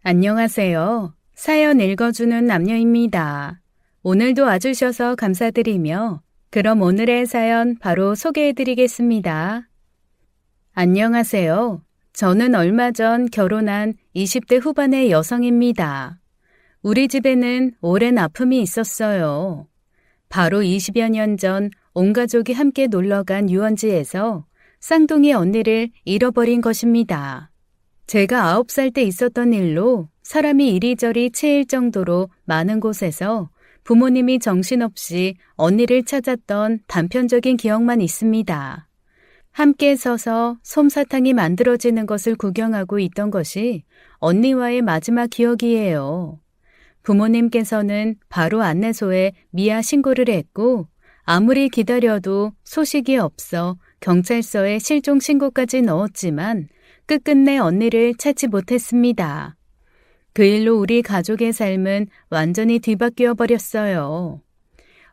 안녕하세요. 사연 읽어주는 남녀입니다. 오늘도 와주셔서 감사드리며 그럼 오늘의 사연 바로 소개해드리겠습니다. 안녕하세요. 저는 얼마 전 결혼한 20대 후반의 여성입니다. 우리 집에는 오랜 아픔이 있었어요. 바로 20여 년 전 온 가족이 함께 놀러간 유원지에서 쌍둥이 언니를 잃어버린 것입니다. 제가 9살 때 있었던 일로 사람이 이리저리 치일 정도로 많은 곳에서 부모님이 정신없이 언니를 찾았던 단편적인 기억만 있습니다. 함께 서서 솜사탕이 만들어지는 것을 구경하고 있던 것이 언니와의 마지막 기억이에요. 부모님께서는 바로 안내소에 미아 신고를 했고 아무리 기다려도 소식이 없어 경찰서에 실종 신고까지 넣었지만 끝끝내 언니를 찾지 못했습니다. 그 일로 우리 가족의 삶은 완전히 뒤바뀌어 버렸어요.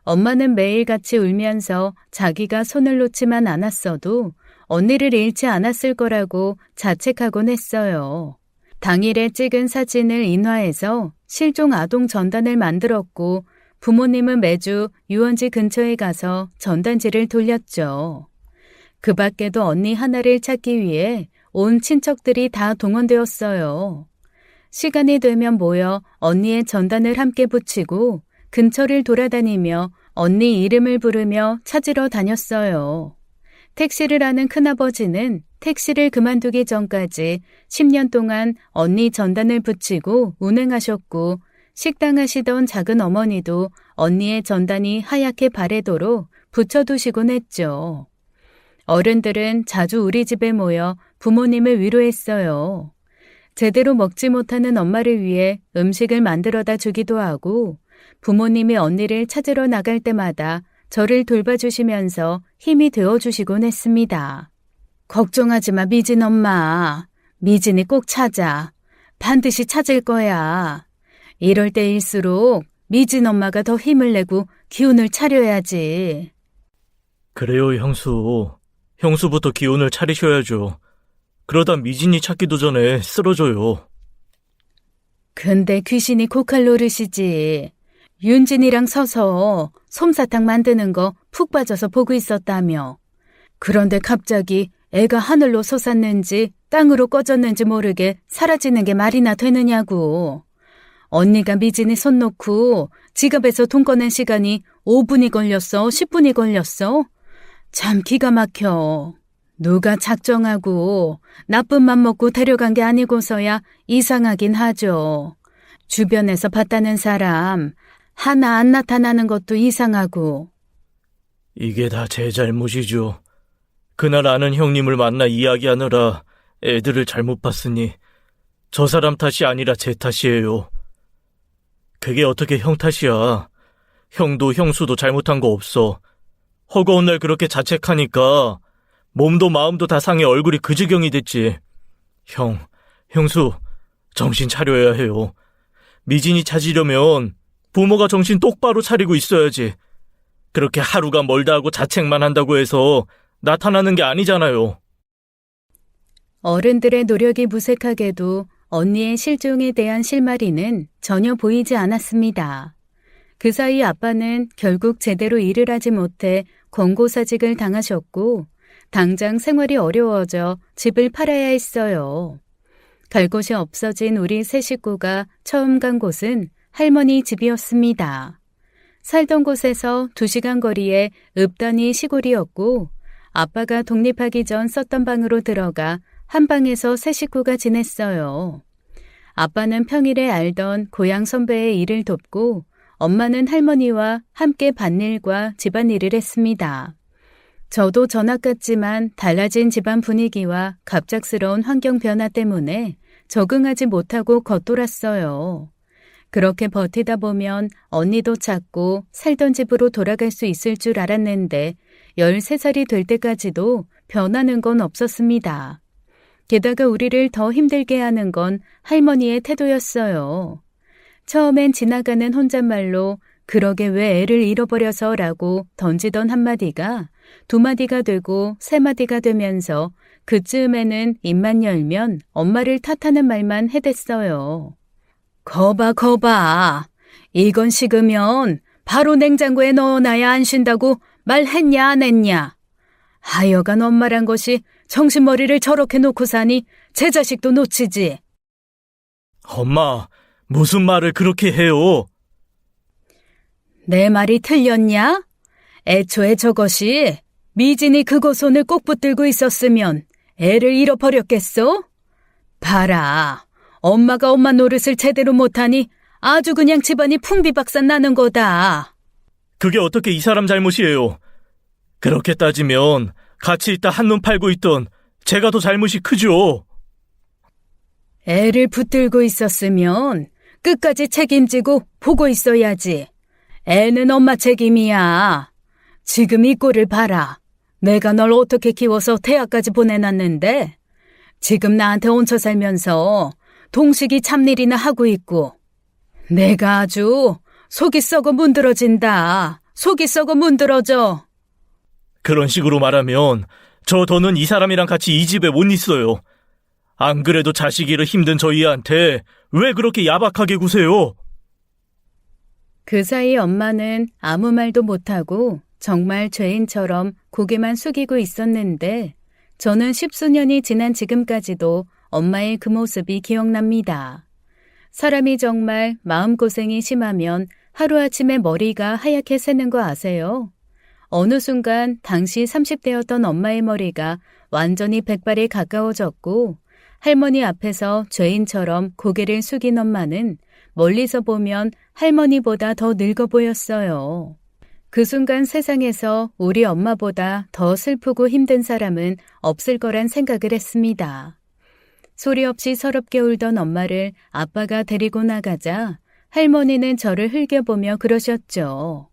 엄마는 매일같이 울면서 자기가 손을 놓지만 않았어도 언니를 잃지 않았을 거라고 자책하곤 했어요. 당일에 찍은 사진을 인화해서 실종 아동 전단을 만들었고 부모님은 매주 유원지 근처에 가서 전단지를 돌렸죠. 그 밖에도 언니 하나를 찾기 위해 온 친척들이 다 동원되었어요. 시간이 되면 모여 언니의 전단을 함께 붙이고 근처를 돌아다니며 언니 이름을 부르며 찾으러 다녔어요. 택시를 하는 큰아버지는 택시를 그만두기 전까지 10년 동안 언니 전단을 붙이고 운행하셨고 식당 하시던 작은 어머니도 언니의 전단이 하얗게 바래도록 붙여두시곤 했죠. 어른들은 자주 우리 집에 모여 부모님을 위로했어요. 제대로 먹지 못하는 엄마를 위해 음식을 만들어다 주기도 하고 부모님이 언니를 찾으러 나갈 때마다 저를 돌봐주시면서 힘이 되어주시곤 했습니다. 걱정하지 마, 미진 엄마. 미진이 꼭 찾아. 반드시 찾을 거야. 이럴 때일수록 미진 엄마가 더 힘을 내고 기운을 차려야지. 그래요, 형수. 형수부터 기운을 차리셔야죠. 그러다 미진이 찾기도 전에 쓰러져요. 근데 귀신이 고칼 노릇이지. 윤진이랑 서서 솜사탕 만드는 거 푹 빠져서 보고 있었다며. 그런데 갑자기 애가 하늘로 솟았는지 땅으로 꺼졌는지 모르게 사라지는 게 말이나 되느냐고. 언니가 미진이 손 놓고 지갑에서 돈 꺼낸 시간이 5분이 걸렸어? 10분이 걸렸어? 참 기가 막혀. 누가 작정하고 나쁜 맘 먹고 데려간 게 아니고서야 이상하긴 하죠. 주변에서 봤다는 사람 하나 안 나타나는 것도 이상하고. 이게 다 제 잘못이죠. 그날 아는 형님을 만나 이야기하느라 애들을 잘못 봤으니 저 사람 탓이 아니라 제 탓이에요. 그게 어떻게 형 탓이야. 형도 형수도 잘못한 거 없어. 허거운 날 그렇게 자책하니까 몸도 마음도 다 상해 얼굴이 그 지경이 됐지. 형수, 정신 차려야 해요. 미진이 찾으려면 부모가 정신 똑바로 차리고 있어야지. 그렇게 하루가 멀다 하고 자책만 한다고 해서 나타나는 게 아니잖아요. 어른들의 노력이 무색하게도 언니의 실종에 대한 실마리는 전혀 보이지 않았습니다. 그 사이 아빠는 결국 제대로 일을 하지 못해 권고사직을 당하셨고 당장 생활이 어려워져 집을 팔아야 했어요. 갈 곳이 없어진 우리 세 식구가 처음 간 곳은 할머니 집이었습니다. 살던 곳에서 2시간 거리에 읍단위 시골이었고 아빠가 독립하기 전 썼던 방으로 들어가 한 방에서 세 식구가 지냈어요. 아빠는 평일에 알던 고향 선배의 일을 돕고 엄마는 할머니와 함께 밭일과 집안일을 했습니다. 저도 전학 같지만 달라진 집안 분위기와 갑작스러운 환경 변화 때문에 적응하지 못하고 겉돌았어요. 그렇게 버티다 보면 언니도 찾고 살던 집으로 돌아갈 수 있을 줄 알았는데 13살이 될 때까지도 변하는 건 없었습니다. 게다가 우리를 더 힘들게 하는 건 할머니의 태도였어요. 처음엔 지나가는 혼잣말로 그러게 왜 애를 잃어버려서 라고 던지던 한마디가 2마디가 되고 3마디가 되면서 그쯤에는 입만 열면 엄마를 탓하는 말만 해댔어요. 거봐. 이건 식으면 바로 냉장고에 넣어놔야 안 쉰다고 말했냐 안 했냐. 하여간 엄마란 것이 정신머리를 저렇게 놓고 사니 제 자식도 놓치지. 엄마, 무슨 말을 그렇게 해요? 내 말이 틀렸냐? 애초에 저것이 미진이 그거 손을 꼭 붙들고 있었으면 애를 잃어버렸겠어? 봐라, 엄마가 엄마 노릇을 제대로 못하니 아주 그냥 집안이 풍비박산 나는 거다. 그게 어떻게 이 사람 잘못이에요? 그렇게 따지면 같이 있다 한눈 팔고 있던 제가 더 잘못이 크죠. 애를 붙들고 있었으면 끝까지 책임지고 보고 있어야지. 애는 엄마 책임이야. 지금 이 꼴을 봐라. 내가 널 어떻게 키워서 대학까지 보내놨는데 지금 나한테 얹혀 살면서 동식이 참일이나 하고 있고 내가 아주 속이 썩어 문드러진다. 속이 썩어 문드러져. 그런 식으로 말하면 저 더는 이 사람이랑 같이 이 집에 못 있어요. 안 그래도 자식이라 힘든 저희한테 왜 그렇게 야박하게 구세요? 그 사이 엄마는 아무 말도 못하고 정말 죄인처럼 고개만 숙이고 있었는데 저는 10수년이 지난 지금까지도 엄마의 그 모습이 기억납니다. 사람이 정말 마음고생이 심하면 하루아침에 머리가 하얗게 새는 거 아세요? 어느 순간 당시 30대였던 엄마의 머리가 완전히 백발에 가까워졌고 할머니 앞에서 죄인처럼 고개를 숙인 엄마는 멀리서 보면 할머니보다 더 늙어 보였어요. 그 순간 세상에서 우리 엄마보다 더 슬프고 힘든 사람은 없을 거란 생각을 했습니다. 소리 없이 서럽게 울던 엄마를 아빠가 데리고 나가자 할머니는 저를 흘겨보며 그러셨죠.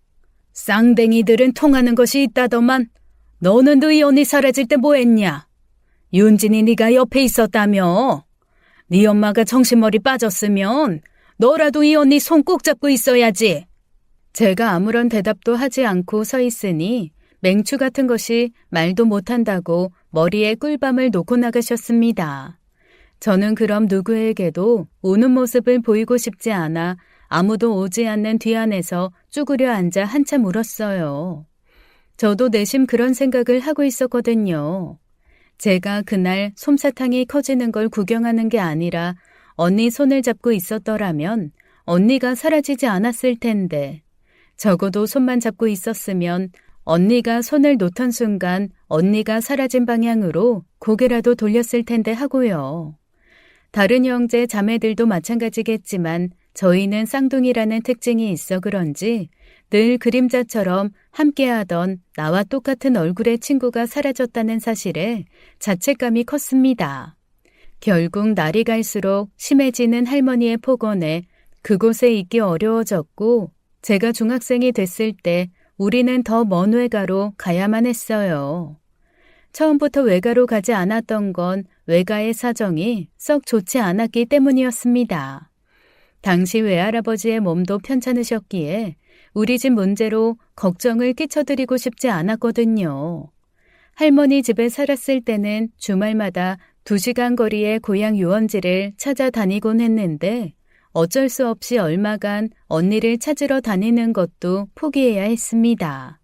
쌍댕이들은 통하는 것이 있다더만 너는 너희 언니 사라질 때 뭐했냐? 윤진이 네가 옆에 있었다며? 네 엄마가 정신머리 빠졌으면 너라도 이 언니 손 꼭 잡고 있어야지. 제가 아무런 대답도 하지 않고 서 있으니 맹추 같은 것이 말도 못한다고 머리에 꿀밤을 놓고 나가셨습니다. 저는 그럼 누구에게도 우는 모습을 보이고 싶지 않아 아무도 오지 않는 뒤안에서 쭈그려 앉아 한참 울었어요. 저도 내심 그런 생각을 하고 있었거든요. 제가 그날 솜사탕이 커지는 걸 구경하는 게 아니라 언니 손을 잡고 있었더라면 언니가 사라지지 않았을 텐데 적어도 손만 잡고 있었으면 언니가 손을 놓던 순간 언니가 사라진 방향으로 고개라도 돌렸을 텐데 하고요. 다른 형제 자매들도 마찬가지겠지만 저희는 쌍둥이라는 특징이 있어 그런지 늘 그림자처럼 함께하던 나와 똑같은 얼굴의 친구가 사라졌다는 사실에 자책감이 컸습니다. 결국 날이 갈수록 심해지는 할머니의 폭언에 그곳에 있기 어려워졌고 제가 중학생이 됐을 때 우리는 더 먼 외가로 가야만 했어요. 처음부터 외가로 가지 않았던 건 외가의 사정이 썩 좋지 않았기 때문이었습니다. 당시 외할아버지의 몸도 편찮으셨기에 우리 집 문제로 걱정을 끼쳐드리고 싶지 않았거든요. 할머니 집에 살았을 때는 주말마다 2시간 거리의 고향 유원지를 찾아다니곤 했는데 어쩔 수 없이 얼마간 언니를 찾으러 다니는 것도 포기해야 했습니다.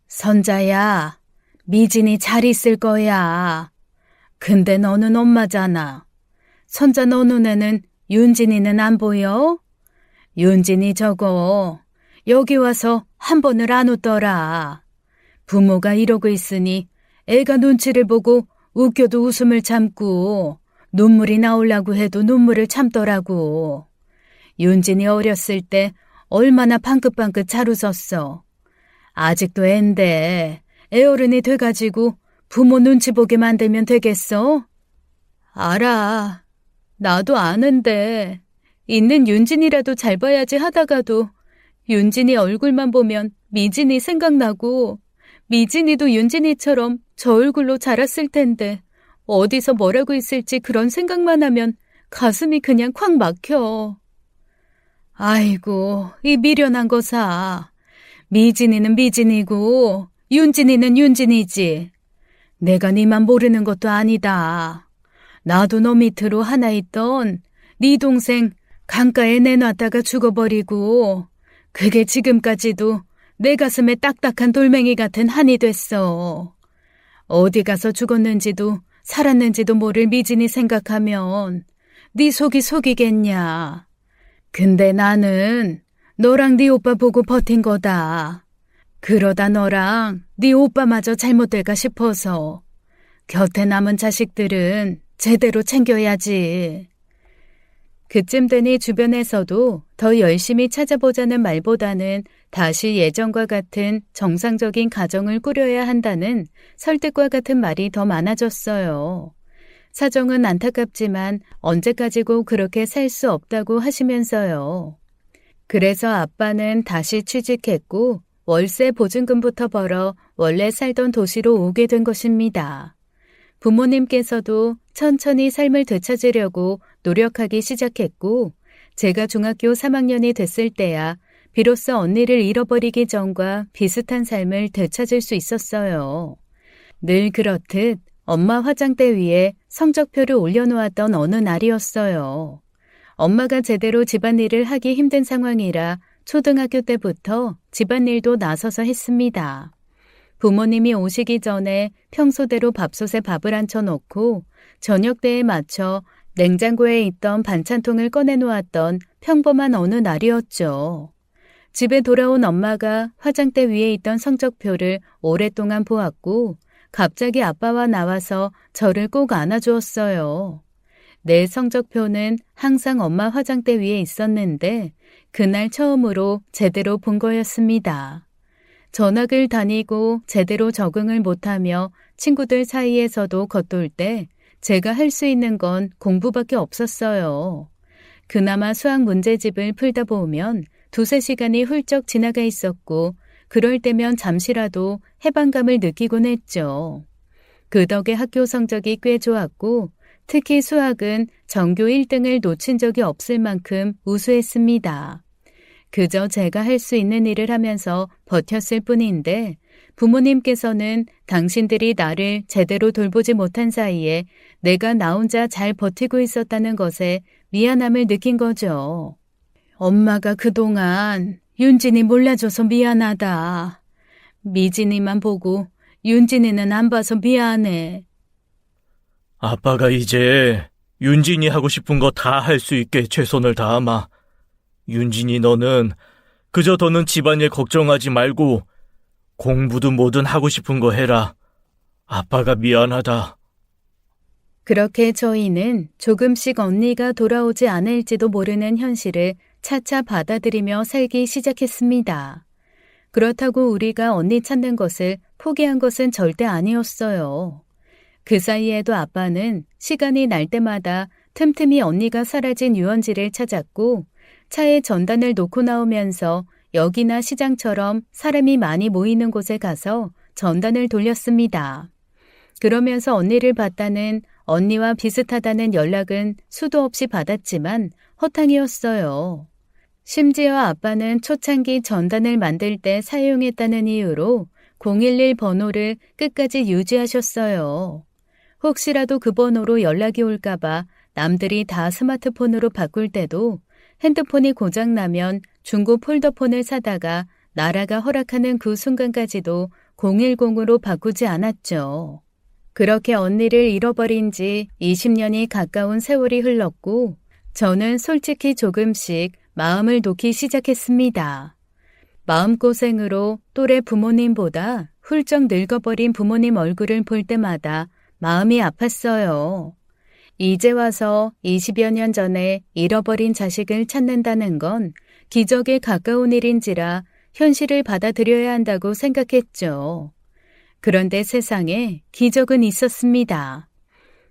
선자야, 미진이 잘 있을 거야. 근데 너는 엄마잖아. 선자 너 눈에는 윤진이는 안 보여? 윤진이 저거 여기 와서 한 번을 안 웃더라. 부모가 이러고 있으니 애가 눈치를 보고 웃겨도 웃음을 참고 눈물이 나오려고 해도 눈물을 참더라고. 윤진이 어렸을 때 얼마나 방긋방긋 잘 웃었어. 아직도 앤데 애어른이 돼가지고 부모 눈치 보게 만들면 되겠어? 알아. 나도 아는데 있는 윤진이라도 잘 봐야지 하다가도 윤진이 얼굴만 보면 미진이 생각나고 미진이도 윤진이처럼 저 얼굴로 자랐을 텐데 어디서 뭐라고 있을지 그런 생각만 하면 가슴이 그냥 콱 막혀. 아이고, 이 미련한 거사. 미진이는 미진이고 윤진이는 윤진이지. 내가 니만 모르는 것도 아니다. 나도 너 밑으로 하나 있던 네 동생 강가에 내놨다가 죽어버리고 그게 지금까지도 내 가슴에 딱딱한 돌멩이 같은 한이 됐어. 어디 가서 죽었는지도 살았는지도 모를 미진이 생각하면 네 속이 속이겠냐. 근데 나는 너랑 네 오빠 보고 버틴 거다. 그러다 너랑 네 오빠마저 잘못될까 싶어서 곁에 남은 자식들은 제대로 챙겨야지. 그쯤 되니 주변에서도 더 열심히 찾아보자는 말보다는 다시 예전과 같은 정상적인 가정을 꾸려야 한다는 설득과 같은 말이 더 많아졌어요. 사정은 안타깝지만 언제까지고 그렇게 살 수 없다고 하시면서요. 그래서 아빠는 다시 취직했고 월세 보증금부터 벌어 원래 살던 도시로 오게 된 것입니다. 부모님께서도 천천히 삶을 되찾으려고 노력하기 시작했고 제가 중학교 3학년이 됐을 때야 비로소 언니를 잃어버리기 전과 비슷한 삶을 되찾을 수 있었어요. 늘 그렇듯 엄마 화장대 위에 성적표를 올려놓았던 어느 날이었어요. 엄마가 제대로 집안일을 하기 힘든 상황이라 초등학교 때부터 집안일도 나서서 했습니다. 부모님이 오시기 전에 평소대로 밥솥에 밥을 앉혀놓고 저녁 때에 맞춰 냉장고에 있던 반찬통을 꺼내놓았던 평범한 어느 날이었죠. 집에 돌아온 엄마가 화장대 위에 있던 성적표를 오랫동안 보았고 갑자기 아빠와 나와서 저를 꼭 안아주었어요. 내 성적표는 항상 엄마 화장대 위에 있었는데 그날 처음으로 제대로 본 거였습니다. 전학을 다니고 제대로 적응을 못하며 친구들 사이에서도 겉돌 때 제가 할 수 있는 건 공부밖에 없었어요. 그나마 수학 문제집을 풀다 보면 2-3시간이 훌쩍 지나가 있었고 그럴 때면 잠시라도 해방감을 느끼곤 했죠. 그 덕에 학교 성적이 꽤 좋았고 특히 수학은 전교 1등을 놓친 적이 없을 만큼 우수했습니다. 그저 제가 할 수 있는 일을 하면서 버텼을 뿐인데 부모님께서는 당신들이 나를 제대로 돌보지 못한 사이에 내가 나 혼자 잘 버티고 있었다는 것에 미안함을 느낀 거죠. 엄마가 그동안 윤진이 몰라줘서 미안하다. 미진이만 보고 윤진이는 안 봐서 미안해. 아빠가 이제 윤진이 하고 싶은 거 다 할 수 있게 최선을 다하마. 윤진이 너는 그저 더는 집안일 걱정하지 말고 공부도 뭐든 하고 싶은 거 해라. 아빠가 미안하다. 그렇게 저희는 조금씩 언니가 돌아오지 않을지도 모르는 현실을 차차 받아들이며 살기 시작했습니다. 그렇다고 우리가 언니 찾는 것을 포기한 것은 절대 아니었어요. 그 사이에도 아빠는 시간이 날 때마다 틈틈이 언니가 사라진 유원지를 찾았고 차에 전단을 놓고 나오면서 역이나 시장처럼 사람이 많이 모이는 곳에 가서 전단을 돌렸습니다. 그러면서 언니를 봤다는 언니와 비슷하다는 연락은 수도 없이 받았지만 허탕이었어요. 심지어 아빠는 초창기 전단을 만들 때 사용했다는 이유로 011 번호를 끝까지 유지하셨어요. 혹시라도 그 번호로 연락이 올까봐 남들이 다 스마트폰으로 바꿀 때도 핸드폰이 고장나면 중고 폴더폰을 사다가 나라가 허락하는 그 순간까지도 010으로 바꾸지 않았죠. 그렇게 언니를 잃어버린 지 20년이 가까운 세월이 흘렀고 저는 솔직히 조금씩 마음을 놓기 시작했습니다. 마음고생으로 또래 부모님보다 훌쩍 늙어버린 부모님 얼굴을 볼 때마다 마음이 아팠어요. 이제 와서 20여 년 전에 잃어버린 자식을 찾는다는 건 기적에 가까운 일인지라 현실을 받아들여야 한다고 생각했죠. 그런데 세상에 기적은 있었습니다.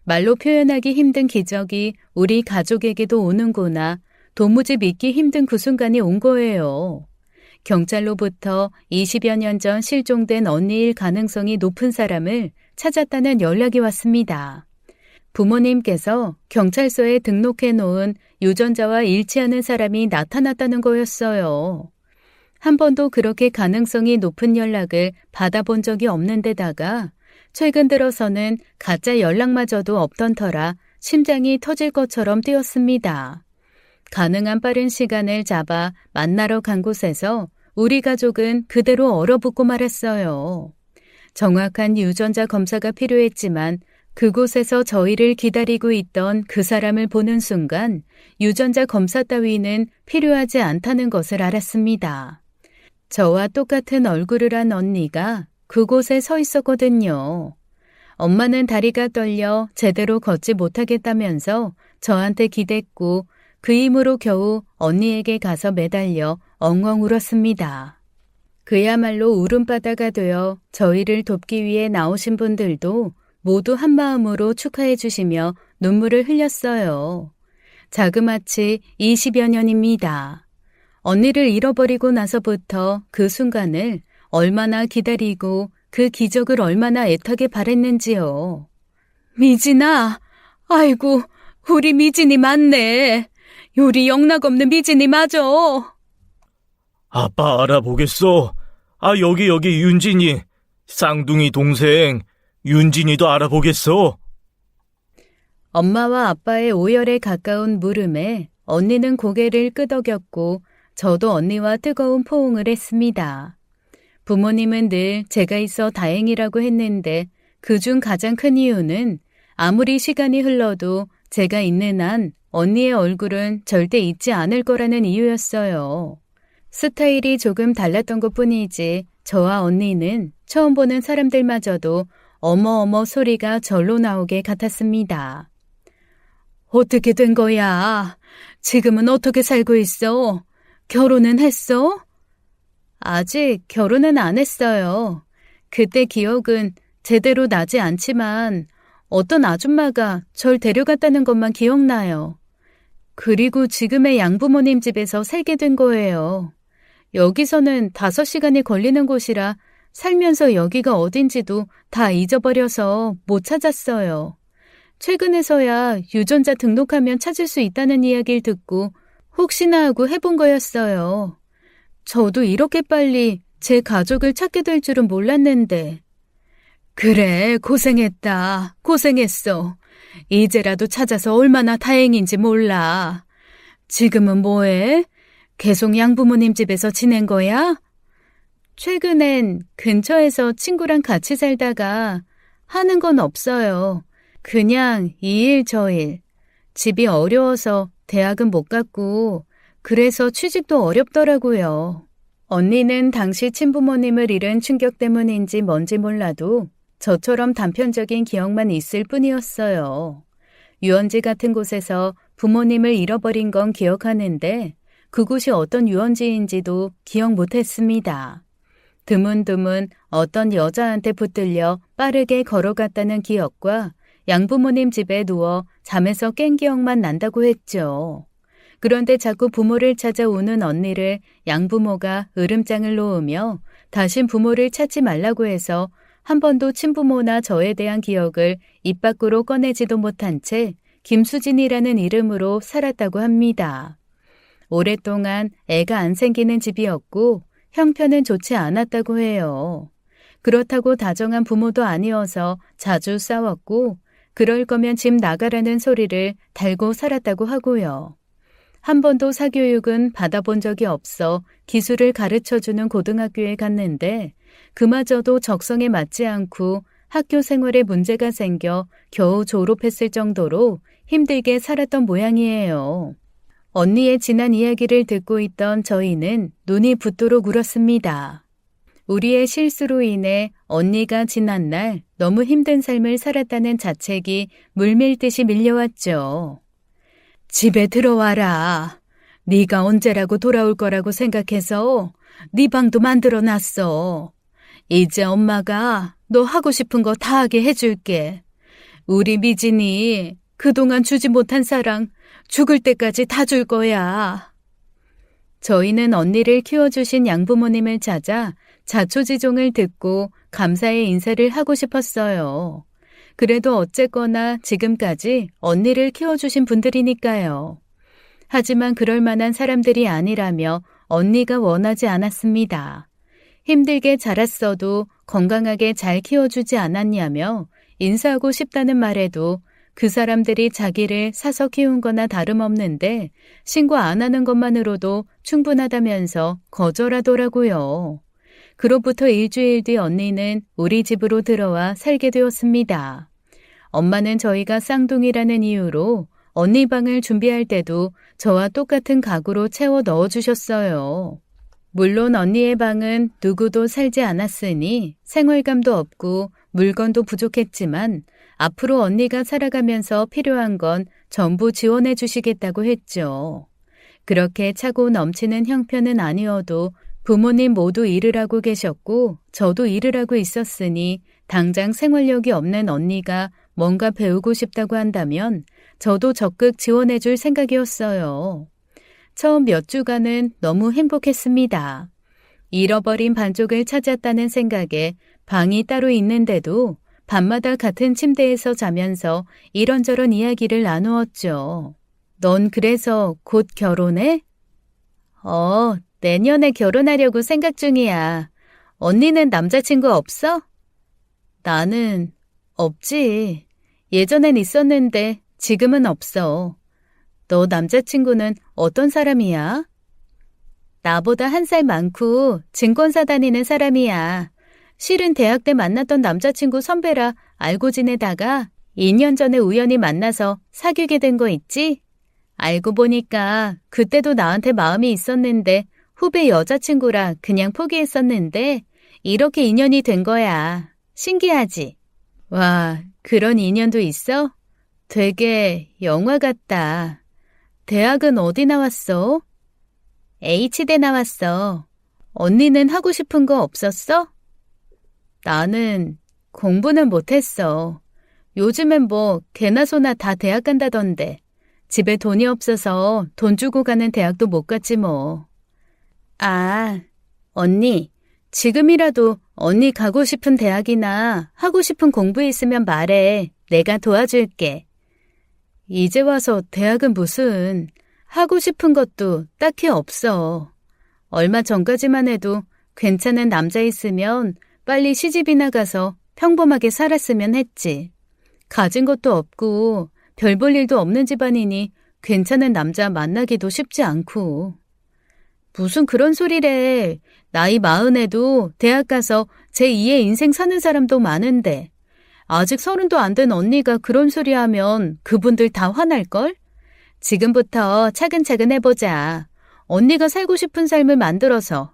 말로 표현하기 힘든 기적이 우리 가족에게도 오는구나. 도무지 믿기 힘든 그 순간이 온 거예요. 경찰로부터 20여 년 전 실종된 언니일 가능성이 높은 사람을 찾았다는 연락이 왔습니다. 부모님께서 경찰서에 등록해 놓은 유전자와 일치하는 사람이 나타났다는 거였어요. 한 번도 그렇게 가능성이 높은 연락을 받아본 적이 없는 데다가 최근 들어서는 가짜 연락마저도 없던 터라 심장이 터질 것처럼 뛰었습니다. 가능한 빠른 시간을 잡아 만나러 간 곳에서 우리 가족은 그대로 얼어붙고 말았어요. 정확한 유전자 검사가 필요했지만 그곳에서 저희를 기다리고 있던 그 사람을 보는 순간 유전자 검사 따위는 필요하지 않다는 것을 알았습니다. 저와 똑같은 얼굴을 한 언니가 그곳에 서 있었거든요. 엄마는 다리가 떨려 제대로 걷지 못하겠다면서 저한테 기댔고 그 힘으로 겨우 언니에게 가서 매달려 엉엉 울었습니다. 그야말로 울음바다가 되어 저희를 돕기 위해 나오신 분들도 모두 한마음으로 축하해 주시며 눈물을 흘렸어요. 자그마치 20여 년입니다. 언니를 잃어버리고 나서부터 그 순간을 얼마나 기다리고 그 기적을 얼마나 애타게 바랬는지요. 미진아, 아이고, 우리 미진이 맞네. 요리 영락없는 미진이 맞아. 아빠 알아보겠어. 여기 윤진이. 쌍둥이 동생 윤진이도 알아보겠어. 엄마와 아빠의 오열에 가까운 물음에 언니는 고개를 끄덕였고 저도 언니와 뜨거운 포옹을 했습니다. 부모님은 늘 제가 있어 다행이라고 했는데 그중 가장 큰 이유는 아무리 시간이 흘러도 제가 있는 한 언니의 얼굴은 절대 잊지 않을 거라는 이유였어요. 스타일이 조금 달랐던 것뿐이지 저와 언니는 처음 보는 사람들마저도 어머어머 소리가 절로 나오게 같았습니다. 어떻게 된 거야? 지금은 어떻게 살고 있어? 결혼은 했어? 아직 결혼은 안 했어요. 그때 기억은 제대로 나지 않지만 어떤 아줌마가 절 데려갔다는 것만 기억나요. 그리고 지금의 양부모님 집에서 살게 된 거예요. 여기서는 5시간이 걸리는 곳이라 살면서 여기가 어딘지도 다 잊어버려서 못 찾았어요. 최근에서야 유전자 등록하면 찾을 수 있다는 이야기를 듣고 혹시나 하고 해본 거였어요. 저도 이렇게 빨리 제 가족을 찾게 될 줄은 몰랐는데. 그래, 고생했다. 고생했어. 이제라도 찾아서 얼마나 다행인지 몰라. 지금은 뭐해? 계속 양부모님 집에서 지낸 거야? 최근엔 근처에서 친구랑 같이 살다가 하는 건 없어요. 그냥 이 일 저 일. 집이 어려워서 대학은 못 갔고 그래서 취직도 어렵더라고요. 언니는 당시 친부모님을 잃은 충격 때문인지 뭔지 몰라도 저처럼 단편적인 기억만 있을 뿐이었어요. 유원지 같은 곳에서 부모님을 잃어버린 건 기억하는데 그곳이 어떤 유원지인지도 기억 못했습니다. 드문드문 어떤 여자한테 붙들려 빠르게 걸어갔다는 기억과 양부모님 집에 누워 잠에서 깬 기억만 난다고 했죠. 그런데 자꾸 부모를 찾아 우는 언니를 양부모가 으름장을 놓으며 다신 부모를 찾지 말라고 해서 한 번도 친부모나 저에 대한 기억을 입 밖으로 꺼내지도 못한 채 김수진이라는 이름으로 살았다고 합니다. 오랫동안 애가 안 생기는 집이었고 형편은 좋지 않았다고 해요. 그렇다고 다정한 부모도 아니어서 자주 싸웠고 그럴 거면 집 나가라는 소리를 달고 살았다고 하고요. 한 번도 사교육은 받아본 적이 없어 기술을 가르쳐주는 고등학교에 갔는데 그마저도 적성에 맞지 않고 학교 생활에 문제가 생겨 겨우 졸업했을 정도로 힘들게 살았던 모양이에요. 언니의 지난 이야기를 듣고 있던 저희는 눈이 붓도록 울었습니다. 우리의 실수로 인해 언니가 지난날 너무 힘든 삶을 살았다는 자책이 물밀듯이 밀려왔죠. 집에 들어와라. 네가 언제라고 돌아올 거라고 생각해서 네 방도 만들어놨어. 이제 엄마가 너 하고 싶은 거 다 하게 해줄게. 우리 미진이 그동안 주지 못한 사랑 죽을 때까지 다 줄 거야. 저희는 언니를 키워주신 양부모님을 찾아 자초지종을 듣고 감사의 인사를 하고 싶었어요. 그래도 어쨌거나 지금까지 언니를 키워주신 분들이니까요. 하지만 그럴 만한 사람들이 아니라며 언니가 원하지 않았습니다. 힘들게 자랐어도 건강하게 잘 키워주지 않았냐며 인사하고 싶다는 말에도 그 사람들이 자기를 사서 키운 거나 다름없는데 신고 안 하는 것만으로도 충분하다면서 거절하더라고요. 그로부터 일주일 뒤 언니는 우리 집으로 들어와 살게 되었습니다. 엄마는 저희가 쌍둥이라는 이유로 언니 방을 준비할 때도 저와 똑같은 가구로 채워 넣어주셨어요. 물론 언니의 방은 누구도 살지 않았으니 생활감도 없고 물건도 부족했지만 앞으로 언니가 살아가면서 필요한 건 전부 지원해 주시겠다고 했죠. 그렇게 차고 넘치는 형편은 아니어도 부모님 모두 일을 하고 계셨고 저도 일을 하고 있었으니 당장 생활력이 없는 언니가 뭔가 배우고 싶다고 한다면 저도 적극 지원해 줄 생각이었어요. 처음 몇 주간은 너무 행복했습니다. 잃어버린 반쪽을 찾았다는 생각에 방이 따로 있는데도 밤마다 같은 침대에서 자면서 이런저런 이야기를 나누었죠. 넌 그래서 곧 결혼해? 내년에 결혼하려고 생각 중이야. 언니는 남자친구 없어? 나는 없지. 예전엔 있었는데 지금은 없어. 너 남자친구는 어떤 사람이야? 나보다 1살 많고 증권사 다니는 사람이야. 실은 대학 때 만났던 남자친구 선배라 알고 지내다가 2년 전에 우연히 만나서 사귀게 된 거 있지? 알고 보니까 그때도 나한테 마음이 있었는데 후배 여자친구라 그냥 포기했었는데 이렇게 인연이 된 거야. 신기하지? 와, 그런 인연도 있어? 되게 영화 같다. 대학은 어디 나왔어? H대 나왔어. 언니는 하고 싶은 거 없었어? 나는 공부는 못했어. 요즘엔 뭐 개나 소나 다 대학 간다던데. 집에 돈이 없어서 돈 주고 가는 대학도 못 갔지 뭐. 아, 언니, 지금이라도 언니 가고 싶은 대학이나 하고 싶은 공부 있으면 말해. 내가 도와줄게. 이제 와서 대학은 무슨, 하고 싶은 것도 딱히 없어. 얼마 전까지만 해도 괜찮은 남자 있으면 빨리 시집이나 가서 평범하게 살았으면 했지. 가진 것도 없고 별 볼 일도 없는 집안이니 괜찮은 남자 만나기도 쉽지 않고. 무슨 그런 소리래. 나이 40에도 대학 가서 제2의 인생 사는 사람도 많은데 아직 30도 안 된 언니가 그런 소리 하면 그분들 다 화날걸? 지금부터 차근차근 해보자. 언니가 살고 싶은 삶을 만들어서,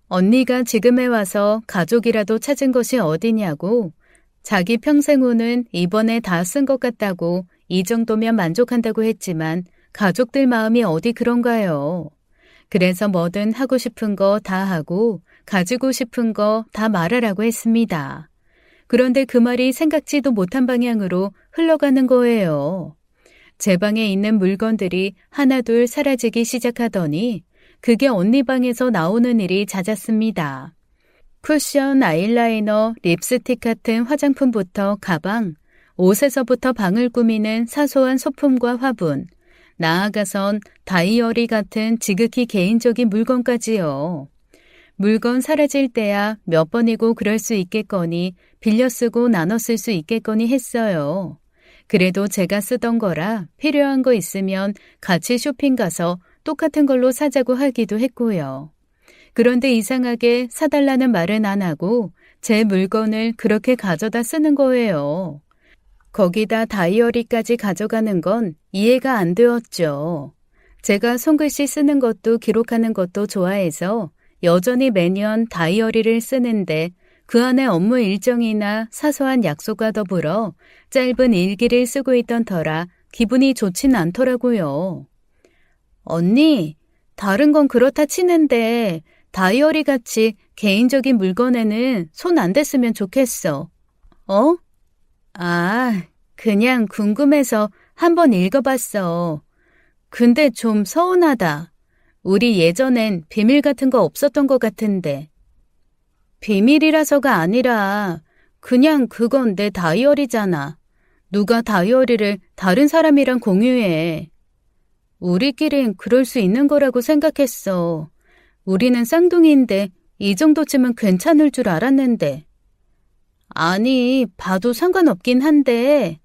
언니가 지금에 와서 가족이라도 찾은 것이 어디냐고. 자기 평생 후는 이번에 다 쓴 것 같다고 이 정도면 만족한다고 했지만 가족들 마음이 어디 그런가요? 그래서 뭐든 하고 싶은 거 다 하고 가지고 싶은 거 다 말하라고 했습니다. 그런데 그 말이 생각지도 못한 방향으로 흘러가는 거예요. 제 방에 있는 물건들이 하나둘 사라지기 시작하더니 그게 언니 방에서 나오는 일이 잦았습니다. 쿠션, 아이라이너, 립스틱 같은 화장품부터 가방, 옷에서부터 방을 꾸미는 사소한 소품과 화분, 나아가선 다이어리 같은 지극히 개인적인 물건까지요. 물건 사라질 때야 몇 번이고 그럴 수 있겠거니 빌려 쓰고 나눠 쓸 수 있겠거니 했어요. 그래도 제가 쓰던 거라 필요한 거 있으면 같이 쇼핑 가서 똑같은 걸로 사자고 하기도 했고요. 그런데 이상하게 사달라는 말은 안 하고 제 물건을 그렇게 가져다 쓰는 거예요. 거기다 다이어리까지 가져가는 건 이해가 안 되었죠. 제가 손글씨 쓰는 것도 기록하는 것도 좋아해서 여전히 매년 다이어리를 쓰는데 그 안에 업무 일정이나 사소한 약속과 더불어 짧은 일기를 쓰고 있던 터라 기분이 좋진 않더라고요. 언니, 다른 건 그렇다 치는데 다이어리 같이 개인적인 물건에는 손 안 댔으면 좋겠어. 그냥 궁금해서 한번 읽어봤어. 근데 좀 서운하다. 우리 예전엔 비밀 같은 거 없었던 것 같은데. 비밀이라서가 아니라 그냥 그건 내 다이어리잖아. 누가 다이어리를 다른 사람이랑 공유해. 우리끼린 그럴 수 있는 거라고 생각했어. 우리는 쌍둥이인데 이 정도쯤은 괜찮을 줄 알았는데. 아니, 봐도 상관없긴 한데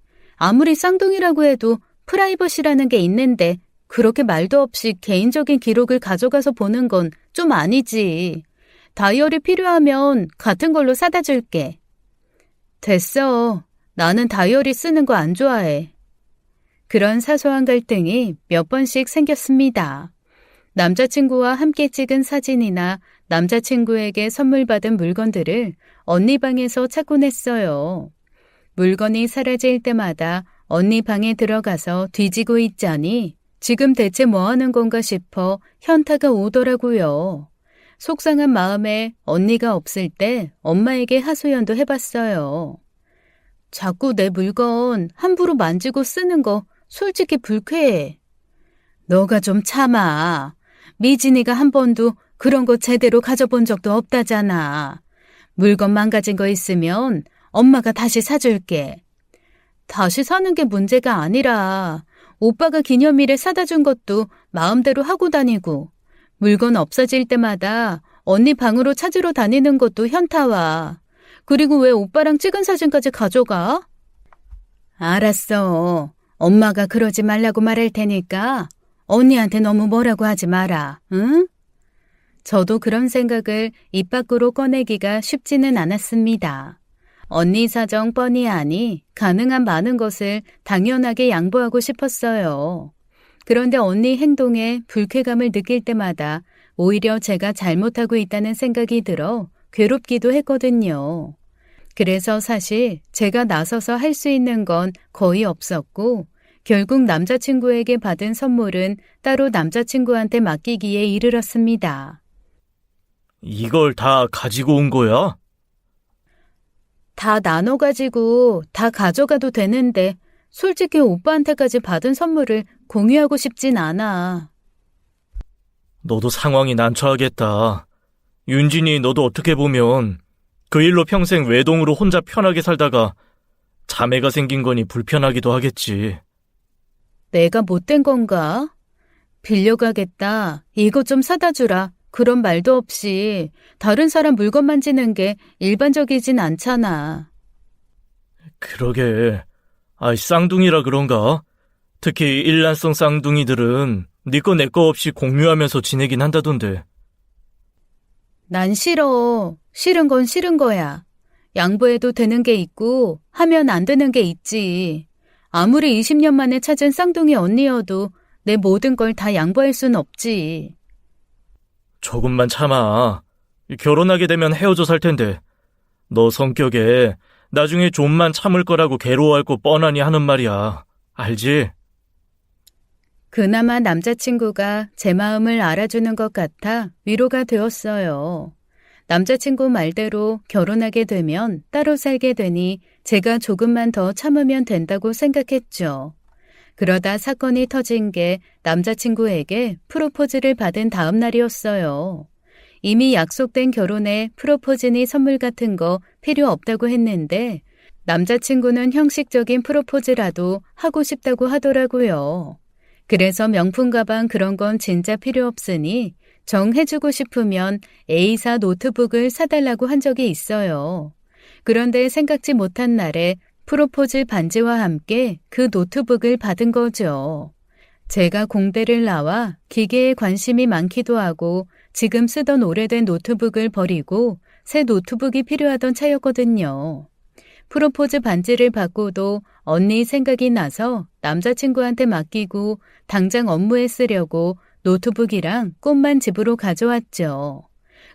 아무리 쌍둥이라고 해도 프라이버시라는 게 있는데 그렇게 말도 없이 개인적인 기록을 가져가서 보는 건 좀 아니지. 다이어리 필요하면 같은 걸로 사다 줄게. 됐어. 나는 다이어리 쓰는 거 안 좋아해. 그런 사소한 갈등이 몇 번씩 생겼습니다. 남자친구와 함께 찍은 사진이나 남자친구에게 선물 받은 물건들을 언니 방에서 찾곤 했어요. 물건이 사라질 때마다 언니 방에 들어가서 뒤지고 있자니 지금 대체 뭐 하는 건가 싶어 현타가 오더라고요. 속상한 마음에 언니가 없을 때 엄마에게 하소연도 해봤어요. 자꾸 내 물건 함부로 만지고 쓰는 거 솔직히 불쾌해. 너가 좀 참아. 미진이가 한 번도 그런 거 제대로 가져본 적도 없다잖아. 물건 망가진 거 있으면 엄마가 다시 사줄게. 다시 사는 게 문제가 아니라 오빠가 기념일에 사다 준 것도 마음대로 하고 다니고 물건 없어질 때마다 언니 방으로 찾으러 다니는 것도 현타와. 그리고 왜 오빠랑 찍은 사진까지 가져가? 알았어. 엄마가 그러지 말라고 말할 테니까 언니한테 너무 뭐라고 하지 마라. 응? 저도 그런 생각을 입 밖으로 꺼내기가 쉽지는 않았습니다. 언니 사정 뻔히 아니 가능한 많은 것을 당연하게 양보하고 싶었어요. 그런데 언니 행동에 불쾌감을 느낄 때마다 오히려 제가 잘못하고 있다는 생각이 들어 괴롭기도 했거든요. 그래서 사실 제가 나서서 할 수 있는 건 거의 없었고 결국 남자친구에게 받은 선물은 따로 남자친구한테 맡기기에 이르렀습니다. 이걸 다 가지고 온 거야? 다 나눠가지고 다 가져가도 되는데 솔직히 오빠한테까지 받은 선물을 공유하고 싶진 않아. 너도 상황이 난처하겠다. 윤진이 너도 어떻게 보면 그 일로 평생 외동으로 혼자 편하게 살다가 자매가 생긴 거니 불편하기도 하겠지. 내가 못된 건가? 빌려가겠다. 이것 좀 사다 주라. 그런 말도 없이 다른 사람 물건 만지는 게 일반적이진 않잖아. 그러게. 쌍둥이라 그런가? 특히 일란성 쌍둥이들은 네 거 내 거 없이 공유하면서 지내긴 한다던데. 난 싫어. 싫은 건 싫은 거야. 양보해도 되는 게 있고 하면 안 되는 게 있지. 아무리 20년 만에 찾은 쌍둥이 언니여도 내 모든 걸 다 양보할 순 없지. 조금만 참아. 결혼하게 되면 헤어져 살 텐데. 너 성격에 나중에 좀만 참을 거라고 괴로워할 거 뻔하니 하는 말이야. 알지? 그나마 남자친구가 제 마음을 알아주는 것 같아 위로가 되었어요. 남자친구 말대로 결혼하게 되면 따로 살게 되니 제가 조금만 더 참으면 된다고 생각했죠. 그러다 사건이 터진 게 남자친구에게 프로포즈를 받은 다음 날이었어요. 이미 약속된 결혼에 프로포즈니 선물 같은 거 필요 없다고 했는데 남자친구는 형식적인 프로포즈라도 하고 싶다고 하더라고요. 그래서 명품 가방 그런 건 진짜 필요 없으니 정해주고 싶으면 A사 노트북을 사달라고 한 적이 있어요. 그런데 생각지 못한 날에 프로포즈 반지와 함께 그 노트북을 받은 거죠. 제가 공대를 나와 기계에 관심이 많기도 하고 지금 쓰던 오래된 노트북을 버리고 새 노트북이 필요하던 차였거든요. 프로포즈 반지를 받고도 언니 생각이 나서 남자친구한테 맡기고 당장 업무에 쓰려고 노트북이랑 꽃만 집으로 가져왔죠.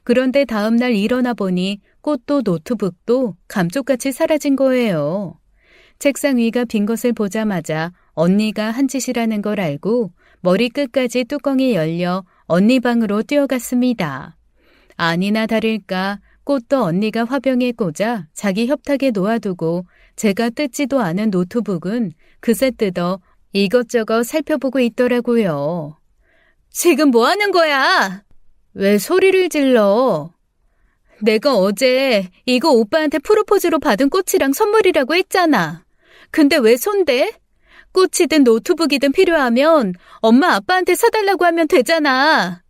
그런데 다음날 일어나 보니 꽃도 노트북도 감쪽같이 사라진 거예요. 책상 위가 빈 것을 보자마자 언니가 한 짓이라는 걸 알고 머리끝까지 뚜껑이 열려 언니 방으로 뛰어갔습니다. 아니나 다를까 꽃도 언니가 화병에 꽂아 자기 협탁에 놓아두고 제가 뜯지도 않은 노트북은 그새 뜯어 이것저것 살펴보고 있더라고요. 지금 뭐 하는 거야? 왜 소리를 질러? 내가 어제 이거 오빠한테 프로포즈로 받은 꽃이랑 선물이라고 했잖아. 근데 왜 손대? 꽃이든 노트북이든 필요하면 엄마 아빠한테 사달라고 하면 되잖아.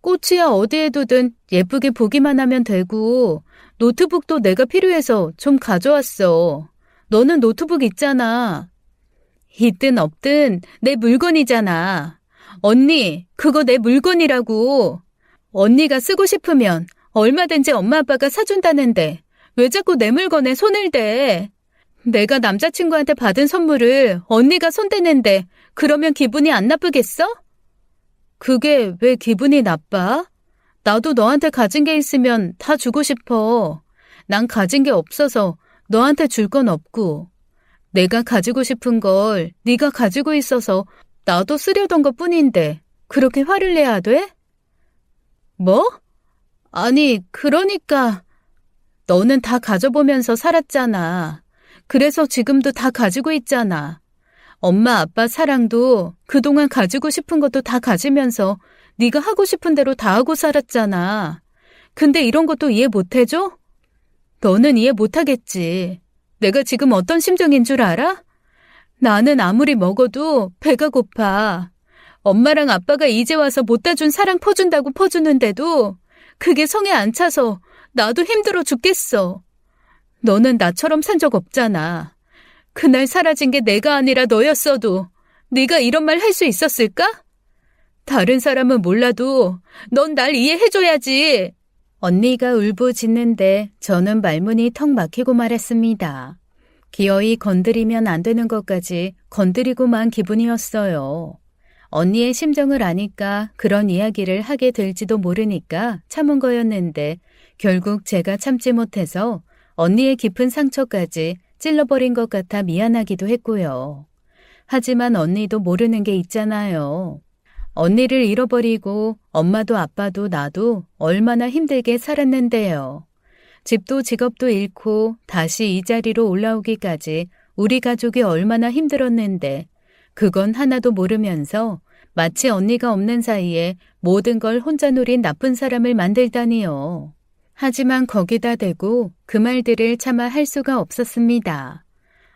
꽃이야 어디에 두든 예쁘게 보기만 하면 되고 노트북도 내가 필요해서 좀 가져왔어. 너는 노트북 있잖아. 있든 없든 내 물건이잖아. 언니, 그거 내 물건이라고. 언니가 쓰고 싶으면 얼마든지 엄마 아빠가 사준다는데 왜 자꾸 내 물건에 손을 대? 내가 남자친구한테 받은 선물을 언니가 손대는데 그러면 기분이 안 나쁘겠어? 그게 왜 기분이 나빠? 나도 너한테 가진 게 있으면 다 주고 싶어. 난 가진 게 없어서 너한테 줄 건 없고. 내가 가지고 싶은 걸 네가 가지고 있어서 나도 쓰려던 것 뿐인데 그렇게 화를 내야 돼? 뭐? 아니, 그러니까 너는 다 가져보면서 살았잖아. 그래서 지금도 다 가지고 있잖아. 엄마, 아빠 사랑도 그동안 가지고 싶은 것도 다 가지면서 네가 하고 싶은 대로 다 하고 살았잖아. 근데 이런 것도 이해 못 해줘? 너는 이해 못 하겠지. 내가 지금 어떤 심정인 줄 알아? 나는 아무리 먹어도 배가 고파. 엄마랑 아빠가 이제 와서 못다 준 사랑 퍼준다고 퍼주는데도 그게 성에 안 차서 나도 힘들어 죽겠어. 너는 나처럼 산 적 없잖아. 그날 사라진 게 내가 아니라 너였어도 네가 이런 말 할 수 있었을까? 다른 사람은 몰라도 넌 날 이해해줘야지. 언니가 울부짖는데 저는 말문이 턱 막히고 말았습니다. 기어이 건드리면 안 되는 것까지 건드리고만 기분이었어요. 언니의 심정을 아니까 그런 이야기를 하게 될지도 모르니까 참은 거였는데 결국 제가 참지 못해서 언니의 깊은 상처까지 찔러버린 것 같아 미안하기도 했고요. 하지만 언니도 모르는 게 있잖아요. 언니를 잃어버리고 엄마도 아빠도 나도 얼마나 힘들게 살았는데요. 집도 직업도 잃고 다시 이 자리로 올라오기까지 우리 가족이 얼마나 힘들었는데 그건 하나도 모르면서 마치 언니가 없는 사이에 모든 걸 혼자 누린 나쁜 사람을 만들다니요. 하지만 거기다 대고 그 말들을 차마 할 수가 없었습니다.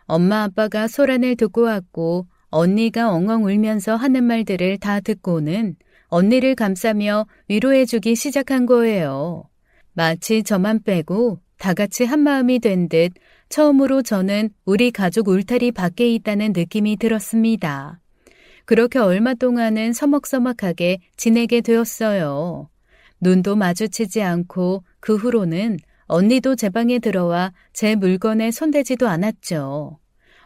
엄마 아빠가 소란을 듣고 왔고 언니가 엉엉 울면서 하는 말들을 다 듣고는 언니를 감싸며 위로해주기 시작한 거예요. 마치 저만 빼고 다 같이 한마음이 된 듯 처음으로 저는 우리 가족 울타리 밖에 있다는 느낌이 들었습니다. 그렇게 얼마 동안은 서먹서먹하게 지내게 되었어요. 눈도 마주치지 않고 그 후로는 언니도 제 방에 들어와 제 물건에 손대지도 않았죠.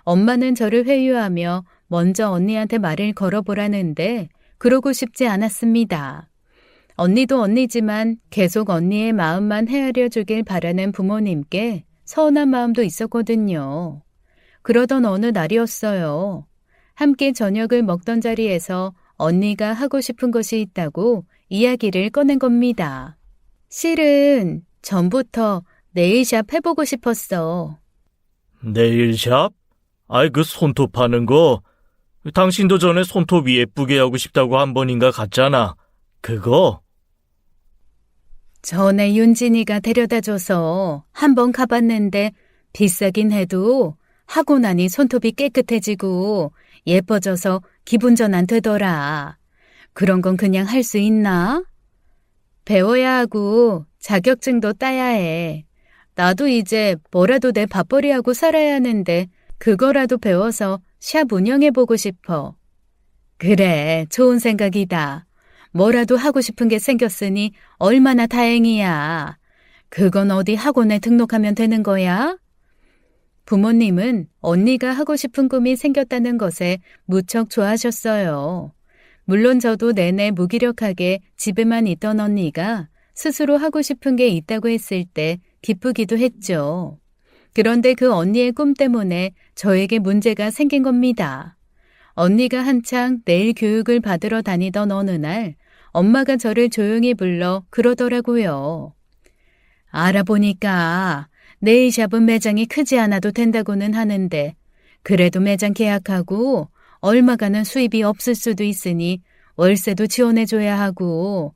엄마는 저를 회유하며 먼저 언니한테 말을 걸어보라는데 그러고 싶지 않았습니다. 언니도 언니지만 계속 언니의 마음만 헤아려 주길 바라는 부모님께 서운한 마음도 있었거든요. 그러던 어느 날이었어요. 함께 저녁을 먹던 자리에서 언니가 하고 싶은 것이 있다고 이야기를 꺼낸 겁니다. 실은 전부터 네일샵 해보고 싶었어. 네일샵? 아이, 그 손톱 하는 거. 당신도 전에 손톱 예쁘게 하고 싶다고 한 번인가 갔잖아. 그거? 전에 윤진이가 데려다줘서 한번 가봤는데 비싸긴 해도 하고 나니 손톱이 깨끗해지고 예뻐져서 기분 전환 되더라. 그런 건 그냥 할 수 있나? 배워야 하고 자격증도 따야 해. 나도 이제 뭐라도 내 밥벌이하고 살아야 하는데 그거라도 배워서 샵 운영해보고 싶어. 그래, 좋은 생각이다. 뭐라도 하고 싶은 게 생겼으니 얼마나 다행이야. 그건 어디 학원에 등록하면 되는 거야? 부모님은 언니가 하고 싶은 꿈이 생겼다는 것에 무척 좋아하셨어요. 물론 저도 내내 무기력하게 집에만 있던 언니가 스스로 하고 싶은 게 있다고 했을 때 기쁘기도 했죠. 그런데 그 언니의 꿈 때문에 저에게 문제가 생긴 겁니다. 언니가 한창 네일 교육을 받으러 다니던 어느 날 엄마가 저를 조용히 불러 그러더라고요. 알아보니까 네일샵은 매장이 크지 않아도 된다고는 하는데 그래도 매장 계약하고 얼마가는 수입이 없을 수도 있으니 월세도 지원해줘야 하고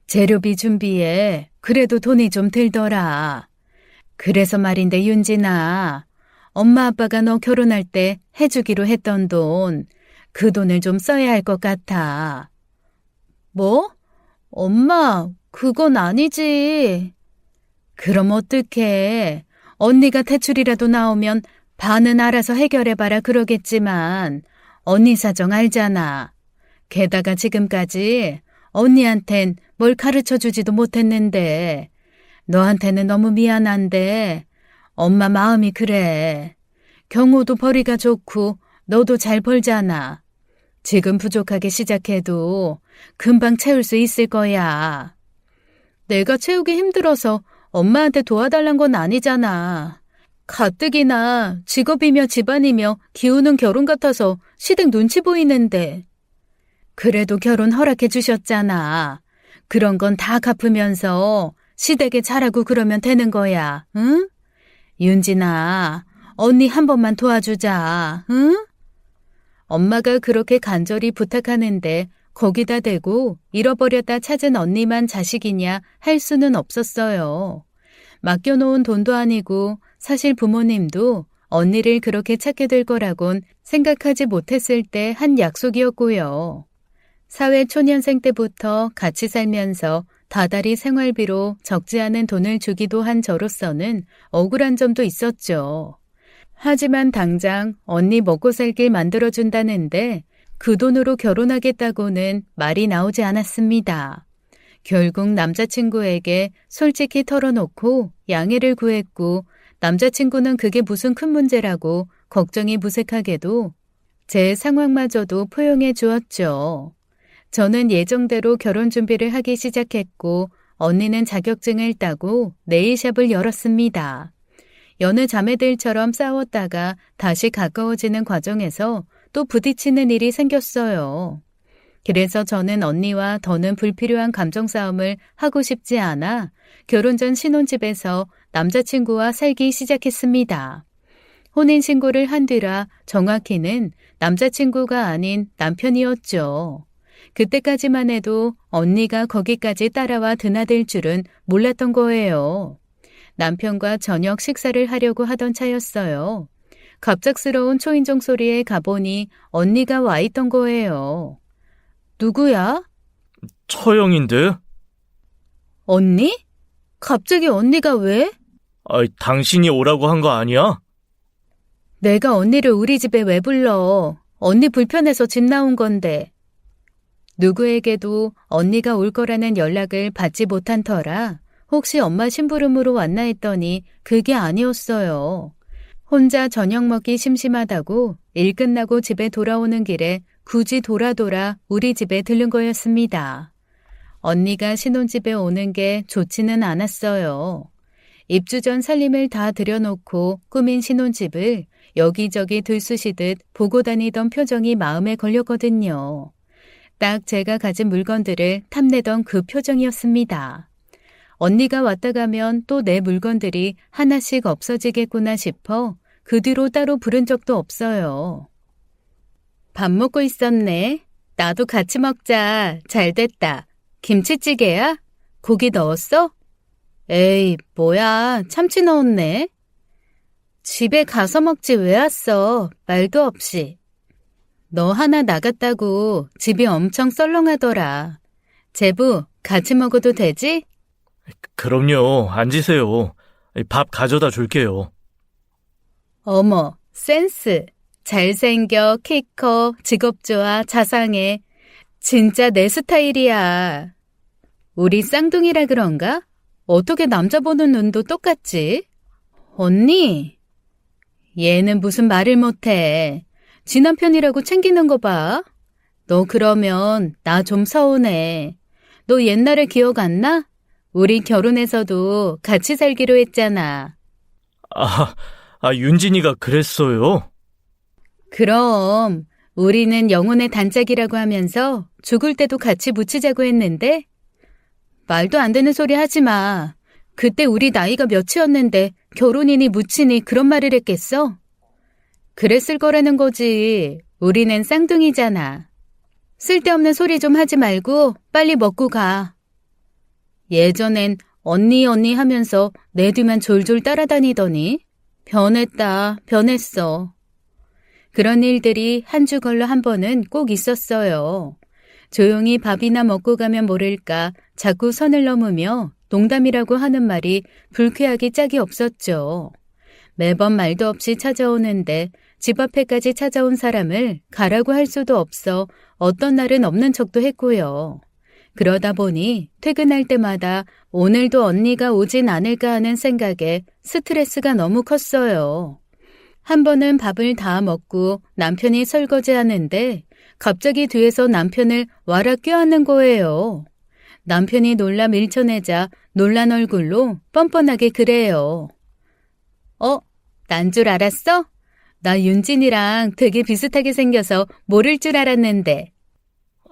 재료비 준비에 그래도 돈이 좀 들더라. 그래서 말인데 윤진아, 엄마 아빠가 너 결혼할 때 해주기로 했던 돈, 그 돈을 좀 써야 할 것 같아. 뭐? 엄마, 그건 아니지. 그럼 어떡해. 언니가 대출이라도 나오면 반은 알아서 해결해봐라 그러겠지만 언니 사정 알잖아. 게다가 지금까지 언니한텐 뭘 가르쳐주지도 못했는데 너한테는 너무 미안한데 엄마 마음이 그래. 경호도 벌이가 좋고 너도 잘 벌잖아. 지금 부족하게 시작해도 금방 채울 수 있을 거야. 내가 채우기 힘들어서 엄마한테 도와달란 건 아니잖아. 가뜩이나 직업이며 집안이며 기우는 결혼 같아서 시댁 눈치 보이는데. 그래도 결혼 허락해 주셨잖아. 그런 건 다 갚으면서 시댁에 잘하고 그러면 되는 거야. 응? 윤진아, 언니 한 번만 도와주자. 응? 엄마가 그렇게 간절히 부탁하는데 거기다 대고 잃어버렸다 찾은 언니만 자식이냐 할 수는 없었어요. 맡겨놓은 돈도 아니고 사실 부모님도 언니를 그렇게 찾게 될 거라곤 생각하지 못했을 때 한 약속이었고요. 사회 초년생 때부터 같이 살면서 다달이 생활비로 적지 않은 돈을 주기도 한 저로서는 억울한 점도 있었죠. 하지만 당장 언니 먹고 살길 만들어준다는데 그 돈으로 결혼하겠다고는 말이 나오지 않았습니다. 결국 남자친구에게 솔직히 털어놓고 양해를 구했고 남자친구는 그게 무슨 큰 문제라고 걱정이 무색하게도 제 상황마저도 포용해 주었죠. 저는 예정대로 결혼 준비를 하기 시작했고 언니는 자격증을 따고 네일샵을 열었습니다. 여느 자매들처럼 싸웠다가 다시 가까워지는 과정에서 또 부딪히는 일이 생겼어요. 그래서 저는 언니와 더는 불필요한 감정 싸움을 하고 싶지 않아 결혼 전 신혼집에서 남자친구와 살기 시작했습니다. 혼인신고를 한 뒤라 정확히는 남자친구가 아닌 남편이었죠. 그때까지만 해도 언니가 거기까지 따라와 드나들 줄은 몰랐던 거예요. 남편과 저녁 식사를 하려고 하던 차였어요. 갑작스러운 초인종 소리에 가보니 언니가 와 있던 거예요. 누구야? 처형인데? 언니? 갑자기 언니가 왜? 당신이 오라고 한 거 아니야? 내가 언니를 우리 집에 왜 불러? 언니 불편해서 집 나온 건데. 누구에게도 언니가 올 거라는 연락을 받지 못한 터라 혹시 엄마 심부름으로 왔나 했더니 그게 아니었어요. 혼자 저녁 먹기 심심하다고 일 끝나고 집에 돌아오는 길에 굳이 돌아 우리 집에 들른 거였습니다. 언니가 신혼집에 오는 게 좋지는 않았어요. 입주 전 살림을 다 들여놓고 꾸민 신혼집을 여기저기 들쑤시듯 보고 다니던 표정이 마음에 걸렸거든요. 딱 제가 가진 물건들을 탐내던 그 표정이었습니다. 언니가 왔다 가면 또 내 물건들이 하나씩 없어지겠구나 싶어 그 뒤로 따로 부른 적도 없어요. 밥 먹고 있었네. 나도 같이 먹자. 잘 됐다. 김치찌개야? 고기 넣었어? 에이, 뭐야. 참치 넣었네. 집에 가서 먹지 왜 왔어. 말도 없이. 너 하나 나갔다고 집이 엄청 썰렁하더라. 제부, 같이 먹어도 되지? 그럼요. 앉으세요. 밥 가져다 줄게요. 어머, 센스. 잘생겨, 키 커, 직업 좋아, 자상해. 진짜 내 스타일이야. 우리 쌍둥이라 그런가? 어떻게 남자 보는 눈도 똑같지? 언니? 얘는 무슨 말을 못해. 지 남편이라고 챙기는 거 봐. 너 그러면 나 좀 서운해. 너 옛날에 기억 안 나? 우리 결혼해서도 같이 살기로 했잖아. 윤진이가 그랬어요? 그럼 우리는 영혼의 단짝이라고 하면서 죽을 때도 같이 묻히자고 했는데? 말도 안 되는 소리 하지 마. 그때 우리 나이가 몇이었는데 결혼이니 묻히니 그런 말을 했겠어? 그랬을 거라는 거지. 우리는 쌍둥이잖아. 쓸데없는 소리 좀 하지 말고 빨리 먹고 가. 예전엔 언니 하면서 내 뒤만 졸졸 따라다니더니 변했다, 변했어. 그런 일들이 한 주 걸러 한 번은 꼭 있었어요. 조용히 밥이나 먹고 가면 모를까 자꾸 선을 넘으며 농담이라고 하는 말이 불쾌하기 짝이 없었죠. 매번 말도 없이 찾아오는데 집 앞에까지 찾아온 사람을 가라고 할 수도 없어 어떤 날은 없는 척도 했고요. 그러다 보니 퇴근할 때마다 오늘도 언니가 오진 않을까 하는 생각에 스트레스가 너무 컸어요. 한 번은 밥을 다 먹고 남편이 설거지하는데 갑자기 뒤에서 남편을 와라 껴안는 거예요. 남편이 놀라 밀쳐내자 놀란 얼굴로 뻔뻔하게 그래요. 난 줄 알았어? 나 윤진이랑 되게 비슷하게 생겨서 모를 줄 알았는데.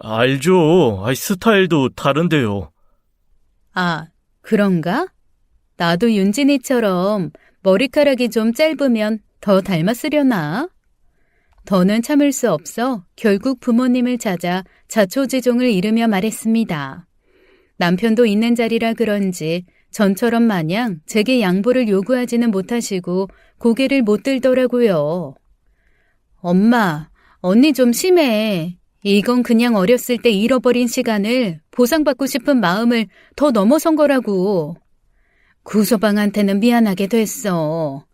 알죠. 스타일도 다른데요. 아, 그런가? 나도 윤진이처럼 머리카락이 좀 짧으면 더 닮았으려나? 더는 참을 수 없어 결국 부모님을 찾아 자초지종을 이루며 말했습니다. 남편도 있는 자리라 그런지 전처럼 마냥 제게 양보를 요구하지는 못하시고 고개를 못 들더라고요. 엄마, 언니 좀 심해. 이건 그냥 어렸을 때 잃어버린 시간을 보상받고 싶은 마음을 더 넘어선 거라고. 구서방한테는 미안하게 됐어.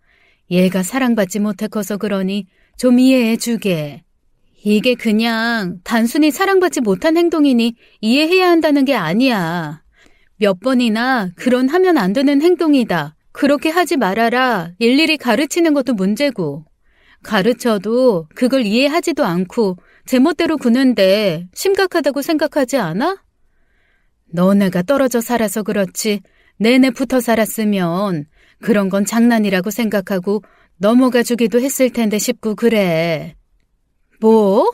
얘가 사랑받지 못해 커서 그러니 좀 이해해 주게. 이게 그냥 단순히 사랑받지 못한 행동이니 이해해야 한다는 게 아니야. 몇 번이나 그런 하면 안 되는 행동이다. 그렇게 하지 말아라. 일일이 가르치는 것도 문제고. 가르쳐도 그걸 이해하지도 않고 제멋대로 구는데 심각하다고 생각하지 않아? 너네가 떨어져 살아서 그렇지 내내 붙어 살았으면 그런 건 장난이라고 생각하고 넘어가 주기도 했을 텐데 싶고 그래. 뭐?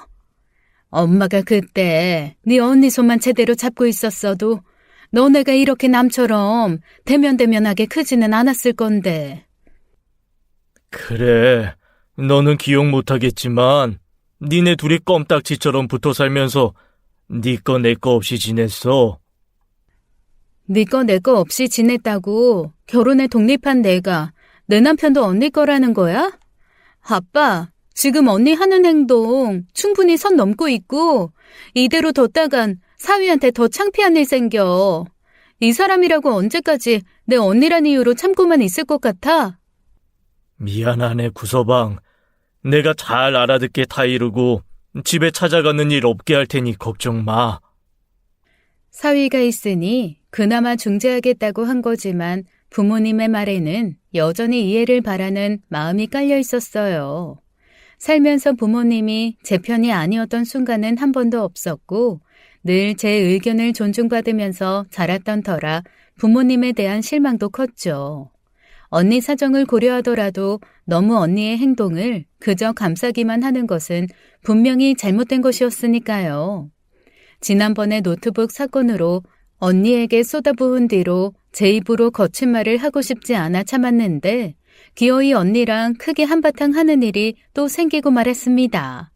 엄마가 그때 네 언니 손만 제대로 잡고 있었어도 너네가 이렇게 남처럼 대면대면하게 크지는 않았을 건데. 그래, 너는 기억 못하겠지만 니네 둘이 껌딱지처럼 붙어 살면서 니 거 내 거 없이 지냈어. 네 거 내 거 없이 지냈다고 결혼에 독립한 내가 내 남편도 언니 거라는 거야? 아빠, 지금 언니 하는 행동 충분히 선 넘고 있고 이대로 뒀다간 사위한테 더 창피한 일 생겨. 이 사람이라고 언제까지 내 언니란 이유로 참고만 있을 것 같아? 미안하네, 구서방. 내가 잘 알아듣게 다 이루고 집에 찾아가는 일 없게 할 테니 걱정 마. 사위가 있으니 그나마 중재하겠다고 한 거지만 부모님의 말에는 여전히 이해를 바라는 마음이 깔려 있었어요. 살면서 부모님이 제 편이 아니었던 순간은 한 번도 없었고 늘 제 의견을 존중받으면서 자랐던 터라 부모님에 대한 실망도 컸죠. 언니 사정을 고려하더라도 너무 언니의 행동을 그저 감싸기만 하는 것은 분명히 잘못된 것이었으니까요. 지난번에 노트북 사건으로 언니에게 쏟아부은 뒤로 제 입으로 거친 말을 하고 싶지 않아 참았는데 기어이 언니랑 크게 한바탕 하는 일이 또 생기고 말았습니다.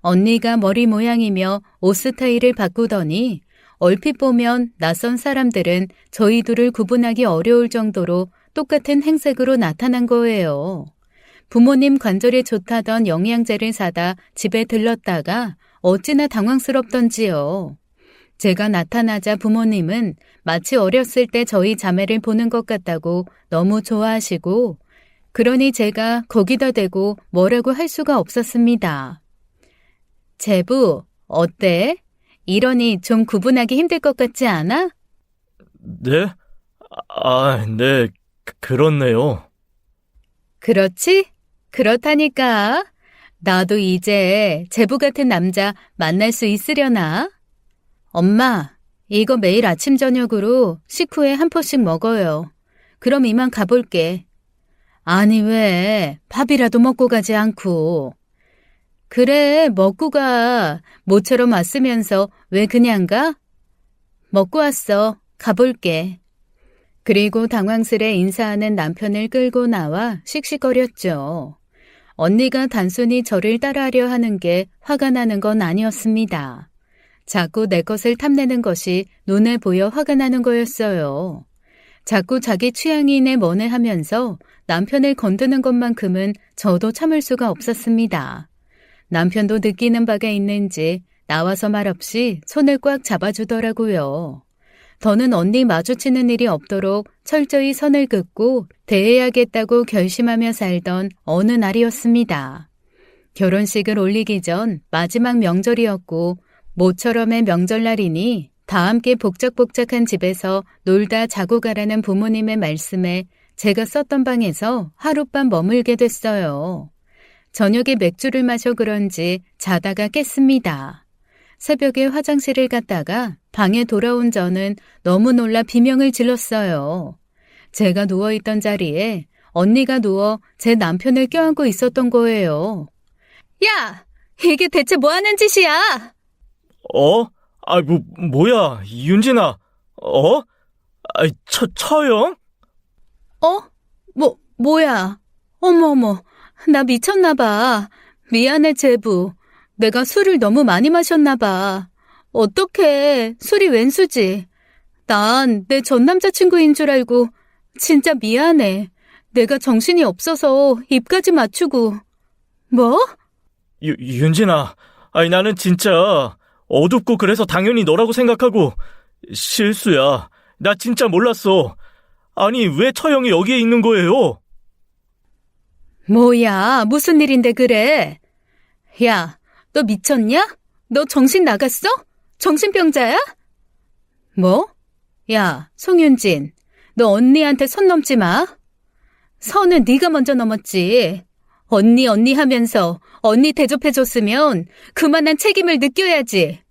언니가 머리 모양이며 옷 스타일을 바꾸더니 얼핏 보면 낯선 사람들은 저희 둘을 구분하기 어려울 정도로 똑같은 행색으로 나타난 거예요. 부모님 관절에 좋다던 영양제를 사다 집에 들렀다가 어찌나 당황스럽던지요. 제가 나타나자 부모님은 마치 어렸을 때 저희 자매를 보는 것 같다고 너무 좋아하시고 그러니 제가 거기다 대고 뭐라고 할 수가 없었습니다. 제부, 어때? 이러니 좀 구분하기 힘들 것 같지 않아? 네? 네, 그렇네요. 그렇지? 그렇다니까. 나도 이제 제부 같은 남자 만날 수 있으려나? 엄마, 이거 매일 아침 저녁으로 식후에 한 포씩 먹어요. 그럼 이만 가볼게. 아니 왜 밥이라도 먹고 가지 않고. 그래, 먹고 가. 모처럼 왔으면서 왜 그냥 가? 먹고 왔어. 가볼게. 그리고 당황스레 인사하는 남편을 끌고 나와 씩씩거렸죠. 언니가 단순히 저를 따라하려 하는 게 화가 나는 건 아니었습니다. 자꾸 내 것을 탐내는 것이 눈에 보여 화가 나는 거였어요. 자꾸 자기 취향이네 뭐네 하면서 남편을 건드는 것만큼은 저도 참을 수가 없었습니다. 남편도 느끼는 바가 있는지 나와서 말없이 손을 꽉 잡아주더라고요. 더는 언니 마주치는 일이 없도록 철저히 선을 긋고 대해야겠다고 결심하며 살던 어느 날이었습니다. 결혼식을 올리기 전 마지막 명절이었고 모처럼의 명절날이니 다 함께 복작복작한 집에서 놀다 자고 가라는 부모님의 말씀에 제가 썼던 방에서 하룻밤 머물게 됐어요. 저녁에 맥주를 마셔 그런지 자다가 깼습니다. 새벽에 화장실을 갔다가 방에 돌아온 저는 너무 놀라 비명을 질렀어요. 제가 누워있던 자리에 언니가 누워 제 남편을 껴안고 있었던 거예요. 야! 이게 대체 뭐 하는 짓이야? 뭐야, 윤진아. 처형? 뭐야? 어머, 나 미쳤나봐. 미안해, 제부. 내가 술을 너무 많이 마셨나봐. 어떡해, 술이 웬수지. 난 내 전 남자친구인 줄 알고 진짜 미안해. 내가 정신이 없어서 입까지 맞추고. 뭐? 윤진아, 나는 진짜 어둡고 그래서 당연히 너라고 생각하고 실수야. 나 진짜 몰랐어. 아니, 왜 처형이 여기에 있는 거예요? 뭐야, 무슨 일인데 그래? 야, 너 미쳤냐? 너 정신 나갔어? 정신병자야? 뭐? 야, 송윤진, 너 언니한테 선 넘지 마. 선은 네가 먼저 넘었지. 언니 하면서 언니 대접해줬으면 그만한 책임을 느껴야지.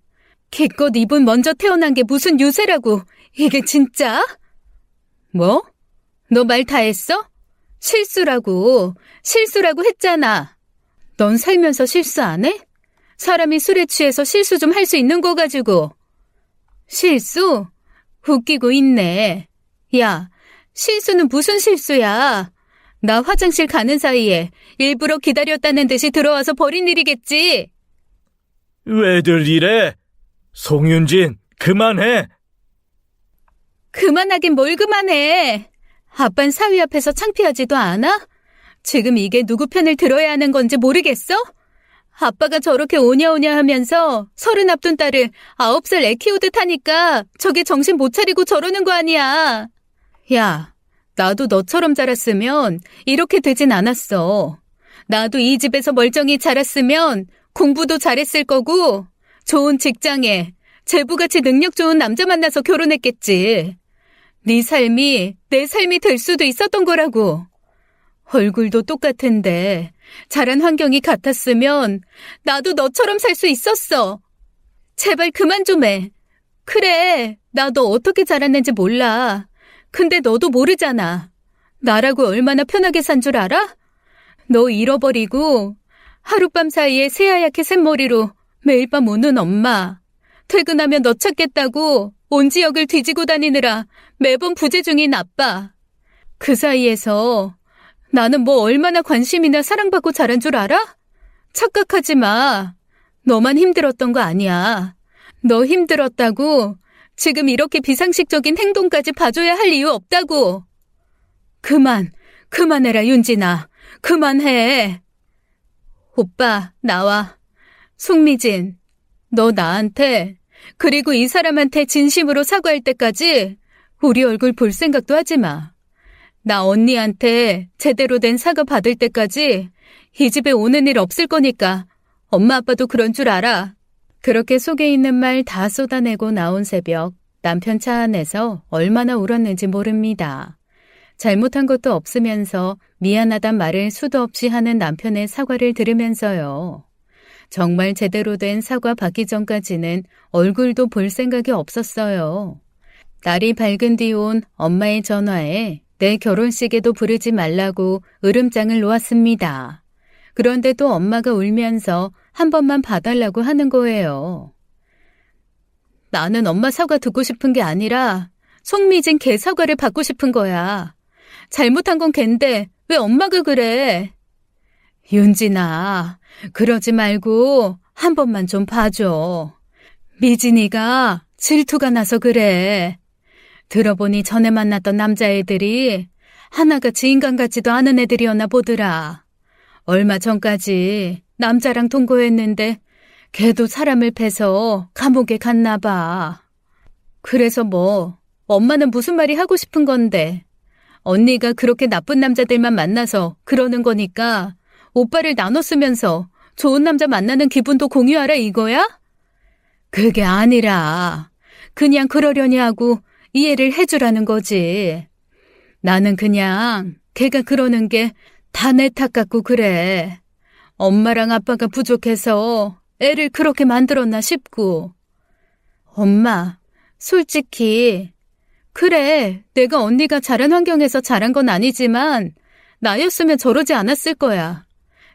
기껏 이분 먼저 태어난 게 무슨 유세라고. 이게 진짜? 뭐? 너 말 다 했어? 실수라고 했잖아. 넌 살면서 실수 안 해? 사람이 술에 취해서 실수 좀 할 수 있는 거 가지고. 실수? 웃기고 있네. 야, 실수는 무슨 실수야? 나 화장실 가는 사이에 일부러 기다렸다는 듯이 들어와서 벌인 일이겠지. 왜들 이래? 송윤진, 그만해. 그만하긴 뭘 그만해. 아빤 사위 앞에서 창피하지도 않아? 지금 이게 누구 편을 들어야 하는 건지 모르겠어? 아빠가 저렇게 오냐오냐 하면서 30 앞둔 딸을 9살 애 키우듯 하니까 저게 정신 못 차리고 저러는 거 아니야. 야, 나도 너처럼 자랐으면 이렇게 되진 않았어. 나도 이 집에서 멀쩡히 자랐으면 공부도 잘했을 거고 좋은 직장에 제부같이 능력 좋은 남자 만나서 결혼했겠지. 네 삶이 내 삶이 될 수도 있었던 거라고. 얼굴도 똑같은데 자란 환경이 같았으면 나도 너처럼 살 수 있었어. 제발 그만 좀 해. 그래, 나 너 어떻게 자랐는지 몰라. 근데 너도 모르잖아. 나라고 얼마나 편하게 산 줄 알아? 너 잃어버리고 하룻밤 사이에 새하얗게 샘머리로 매일 밤 우는 엄마. 퇴근하면 너 찾겠다고 온 지역을 뒤지고 다니느라 매번 부재 중인 아빠. 그 사이에서 나는 뭐 얼마나 관심이나 사랑받고 자란 줄 알아? 착각하지 마. 너만 힘들었던 거 아니야. 너 힘들었다고 지금 이렇게 비상식적인 행동까지 봐줘야 할 이유 없다고. 그만해라 윤진아. 그만해. 오빠, 나와. 송미진, 너 나한테 그리고 이 사람한테 진심으로 사과할 때까지 우리 얼굴 볼 생각도 하지 마. 나 언니한테 제대로 된 사과 받을 때까지 이 집에 오는 일 없을 거니까 엄마 아빠도 그런 줄 알아. 그렇게 속에 있는 말 다 쏟아내고 나온 새벽, 남편 차 안에서 얼마나 울었는지 모릅니다. 잘못한 것도 없으면서 미안하단 말을 수도 없이 하는 남편의 사과를 들으면서요. 정말 제대로 된 사과 받기 전까지는 얼굴도 볼 생각이 없었어요. 날이 밝은 뒤 온 엄마의 전화에 내 결혼식에도 부르지 말라고 으름장을 놓았습니다. 그런데 또 엄마가 울면서 한 번만 봐달라고 하는 거예요. 나는 엄마 사과 듣고 싶은 게 아니라 송미진 걔 사과를 받고 싶은 거야. 잘못한 건 걘데 왜 엄마가 그래? 윤진아, 그러지 말고 한 번만 좀 봐줘. 미진이가 질투가 나서 그래. 들어보니 전에 만났던 남자애들이 하나같이 인간 같지도 않은 애들이었나 보더라. 얼마 전까지 남자랑 동거했는데 걔도 사람을 패서 감옥에 갔나 봐. 그래서 뭐, 엄마는 무슨 말이 하고 싶은 건데. 언니가 그렇게 나쁜 남자들만 만나서 그러는 거니까 오빠를 나눠 쓰면서 좋은 남자 만나는 기분도 공유하라 이거야? 그게 아니라 그냥 그러려니 하고 이해를 해주라는 거지. 나는 그냥 걔가 그러는 게 다 내 탓 같고 그래. 엄마랑 아빠가 부족해서 애를 그렇게 만들었나 싶고. 엄마, 솔직히 그래, 내가 언니가 자란 환경에서 자란 건 아니지만 나였으면 저러지 않았을 거야.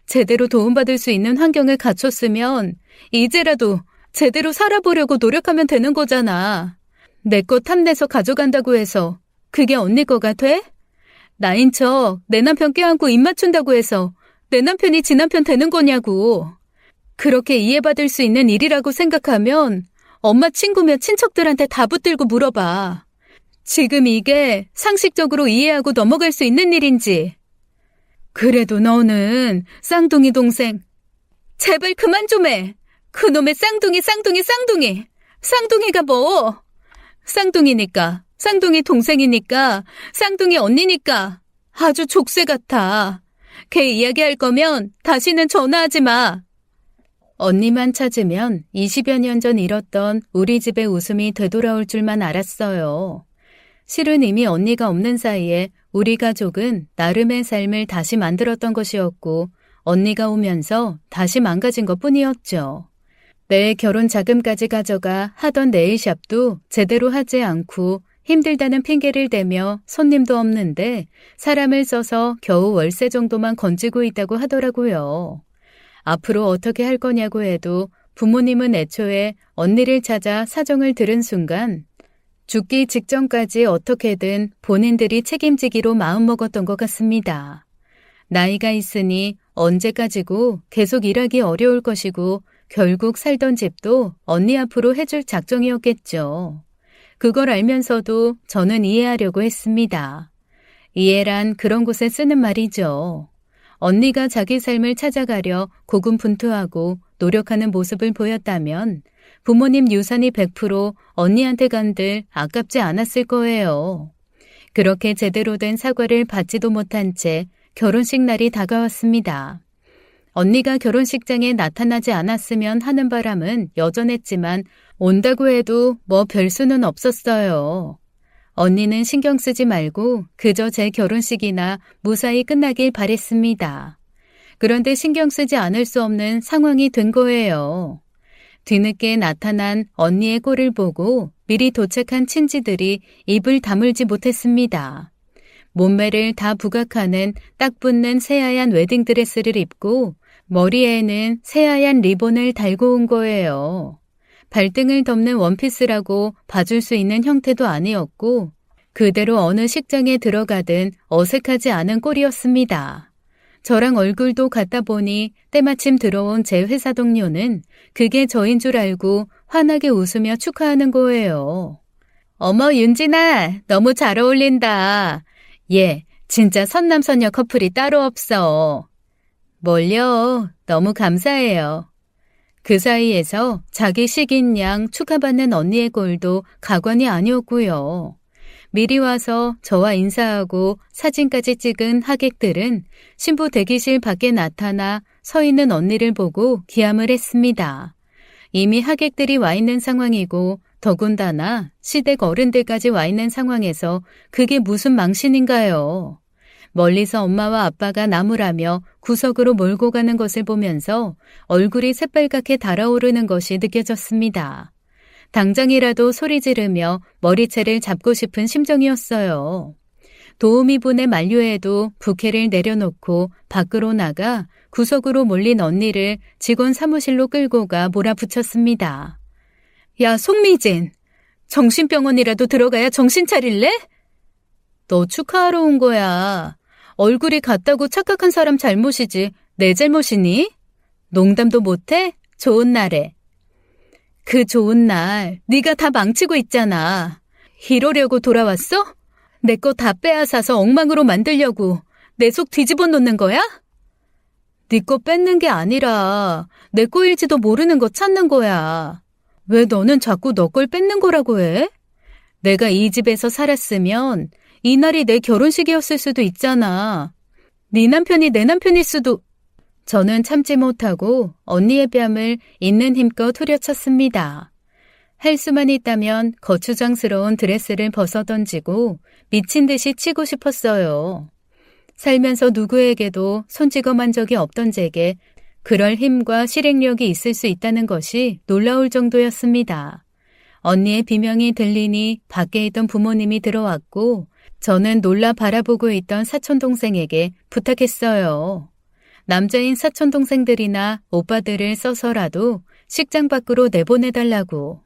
제대로 도움받을 수 있는 환경을 갖췄으면 이제라도 제대로 살아보려고 노력하면 되는 거잖아. 내 거 탐내서 가져간다고 해서 그게 언니 거가 돼? 나인 척 내 남편 껴안고 입 맞춘다고 해서 내 남편이 지 남편 되는 거냐고. 그렇게 이해받을 수 있는 일이라고 생각하면 엄마 친구며 친척들한테 다 붙들고 물어봐. 지금 이게 상식적으로 이해하고 넘어갈 수 있는 일인지. 그래도 너는 쌍둥이 동생. 제발 그만 좀 해. 그놈의 쌍둥이. 쌍둥이가 뭐. 쌍둥이니까, 쌍둥이 동생이니까, 쌍둥이 언니니까 아주 족쇄 같아. 걔 이야기할 거면 다시는 전화하지 마. 언니만 찾으면 20여 년 전 잃었던 우리 집의 웃음이 되돌아올 줄만 알았어요. 실은 이미 언니가 없는 사이에 우리 가족은 나름의 삶을 다시 만들었던 것이었고 언니가 오면서 다시 망가진 것뿐이었죠. 내 결혼 자금까지 가져가 하던 네일샵도 제대로 하지 않고 힘들다는 핑계를 대며 손님도 없는데 사람을 써서 겨우 월세 정도만 건지고 있다고 하더라고요. 앞으로 어떻게 할 거냐고 해도 부모님은 애초에 언니를 찾아 사정을 들은 순간 죽기 직전까지 어떻게든 본인들이 책임지기로 마음먹었던 것 같습니다. 나이가 있으니 언제까지고 계속 일하기 어려울 것이고 결국 살던 집도 언니 앞으로 해줄 작정이었겠죠. 그걸 알면서도 저는 이해하려고 했습니다. 이해란 그런 곳에 쓰는 말이죠. 언니가 자기 삶을 찾아가려 고군분투하고 노력하는 모습을 보였다면 부모님 유산이 100% 언니한테 간들 아깝지 않았을 거예요. 그렇게 제대로 된 사과를 받지도 못한 채 결혼식 날이 다가왔습니다. 언니가 결혼식장에 나타나지 않았으면 하는 바람은 여전했지만 온다고 해도 뭐 별수는 없었어요. 언니는 신경 쓰지 말고 그저 제 결혼식이나 무사히 끝나길 바랬습니다. 그런데 신경 쓰지 않을 수 없는 상황이 된 거예요. 뒤늦게 나타난 언니의 꼴을 보고 미리 도착한 친지들이 입을 다물지 못했습니다. 몸매를 다 부각하는 딱 붙는 새하얀 웨딩드레스를 입고 머리에는 새하얀 리본을 달고 온 거예요. 발등을 덮는 원피스라고 봐줄 수 있는 형태도 아니었고 그대로 어느 식장에 들어가든 어색하지 않은 꼴이었습니다. 저랑 얼굴도 같다 보니 때마침 들어온 제 회사 동료는 그게 저인 줄 알고 환하게 웃으며 축하하는 거예요. 어머 윤진아, 너무 잘 어울린다. 얘 진짜 선남선녀 커플이 따로 없어. 뭘요? 너무 감사해요. 그 사이에서 자기 식인 양 축하받는 언니의 꼴도 가관이 아니었고요. 미리 와서 저와 인사하고 사진까지 찍은 하객들은 신부 대기실 밖에 나타나 서 있는 언니를 보고 기함을 했습니다. 이미 하객들이 와 있는 상황이고 더군다나 시댁 어른들까지 와 있는 상황에서 그게 무슨 망신인가요? 멀리서 엄마와 아빠가 나무라며 구석으로 몰고 가는 것을 보면서 얼굴이 새빨갛게 달아오르는 것이 느껴졌습니다. 당장이라도 소리 지르며 머리채를 잡고 싶은 심정이었어요. 도우미분의 만류에도 부케를 내려놓고 밖으로 나가 구석으로 몰린 언니를 직원 사무실로 끌고 가 몰아붙였습니다. 야, 송미진! 정신병원이라도 들어가야 정신 차릴래? 너 축하하러 온 거야. 얼굴이 같다고 착각한 사람 잘못이지 내 잘못이니? 농담도 못해? 좋은 날에. 그 좋은 날 네가 다 망치고 있잖아. 이러려고 돌아왔어? 내 거 다 빼앗아서 엉망으로 만들려고 내 속 뒤집어 놓는 거야? 네 거 뺏는 게 아니라 내 거일지도 모르는 거 찾는 거야. 왜 너는 자꾸 너 걸 뺏는 거라고 해? 내가 이 집에서 살았으면 이날이 내 결혼식이었을 수도 있잖아. 네 남편이 내 남편일 수도... 저는 참지 못하고 언니의 뺨을 있는 힘껏 후려쳤습니다. 할 수만 있다면 거추장스러운 드레스를 벗어던지고 미친 듯이 치고 싶었어요. 살면서 누구에게도 손찌검한 적이 없던 제게 그럴 힘과 실행력이 있을 수 있다는 것이 놀라울 정도였습니다. 언니의 비명이 들리니 밖에 있던 부모님이 들어왔고 저는 놀라 바라보고 있던 사촌동생에게 부탁했어요. 남자인 사촌동생들이나 오빠들을 써서라도 식장 밖으로 내보내달라고.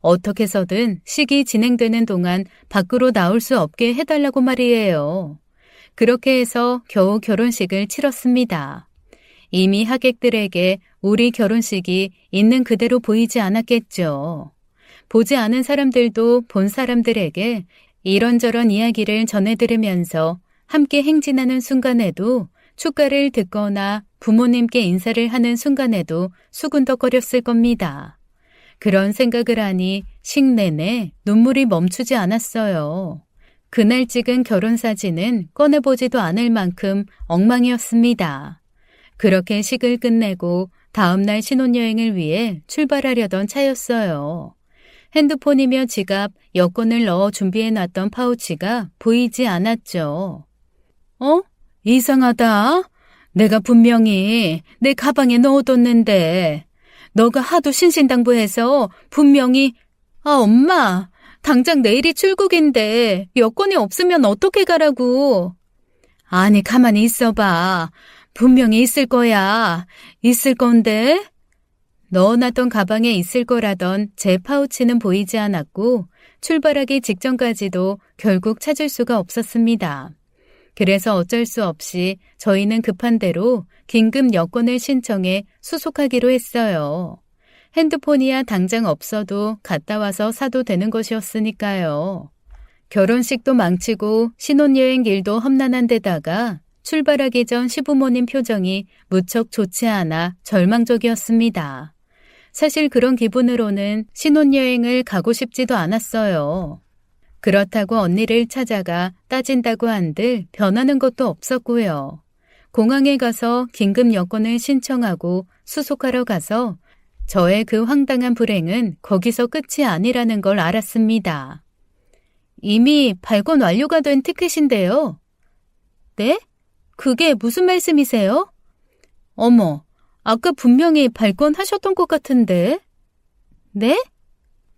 어떻게 해서든 식이 진행되는 동안 밖으로 나올 수 없게 해달라고 말이에요. 그렇게 해서 겨우 결혼식을 치렀습니다. 이미 하객들에게 우리 결혼식이 있는 그대로 보이지 않았겠죠. 보지 않은 사람들도 본 사람들에게 이런저런 이야기를 전해들으면서 함께 행진하는 순간에도 축가를 듣거나 부모님께 인사를 하는 순간에도 수군덕거렸을 겁니다. 그런 생각을 하니 식 내내 눈물이 멈추지 않았어요. 그날 찍은 결혼사진은 꺼내보지도 않을 만큼 엉망이었습니다. 그렇게 식을 끝내고 다음날 신혼여행을 위해 출발하려던 차였어요. 핸드폰이며 지갑, 여권을 넣어 준비해놨던 파우치가 보이지 않았죠. 이상하다. 내가 분명히 내 가방에 넣어뒀는데 너가 하도 신신당부해서 분명히 엄마, 당장 내일이 출국인데 여권이 없으면 어떻게 가라고. 아니, 가만히 있어봐. 분명히 있을 거야. 있을 건데. 넣어놨던 가방에 있을 거라던 제 파우치는 보이지 않았고 출발하기 직전까지도 결국 찾을 수가 없었습니다. 그래서 어쩔 수 없이 저희는 급한 대로 긴급 여권을 신청해 수속하기로 했어요. 핸드폰이야 당장 없어도 갔다 와서 사도 되는 것이었으니까요. 결혼식도 망치고 신혼여행 길도 험난한 데다가 출발하기 전 시부모님 표정이 무척 좋지 않아 절망적이었습니다. 사실 그런 기분으로는 신혼여행을 가고 싶지도 않았어요. 그렇다고 언니를 찾아가 따진다고 한들 변하는 것도 없었고요. 공항에 가서 긴급 여권을 신청하고 수속하러 가서 저의 그 황당한 불행은 거기서 끝이 아니라는 걸 알았습니다. 이미 발권 완료가 된 티켓인데요. 네? 그게 무슨 말씀이세요? 어머, 아까 분명히 발권하셨던 것 같은데. 네?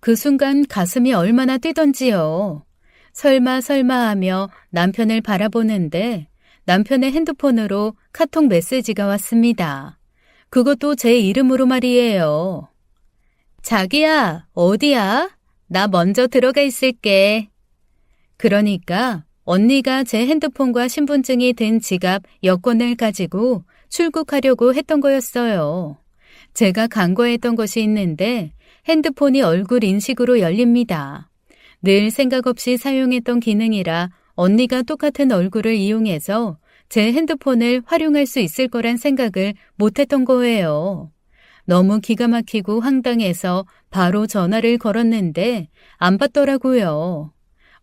그 순간 가슴이 얼마나 뛰던지요. 설마 하며 남편을 바라보는데 남편의 핸드폰으로 카톡 메시지가 왔습니다. 그것도 제 이름으로 말이에요. 자기야, 어디야? 나 먼저 들어가 있을게. 그러니까 언니가 제 핸드폰과 신분증이 든 지갑, 여권을 가지고 출국하려고 했던 거였어요. 제가 간과했던 것이 있는데 핸드폰이 얼굴 인식으로 열립니다. 늘 생각 없이 사용했던 기능이라 언니가 똑같은 얼굴을 이용해서 제 핸드폰을 활용할 수 있을 거란 생각을 못했던 거예요. 너무 기가 막히고 황당해서 바로 전화를 걸었는데 안 받더라고요.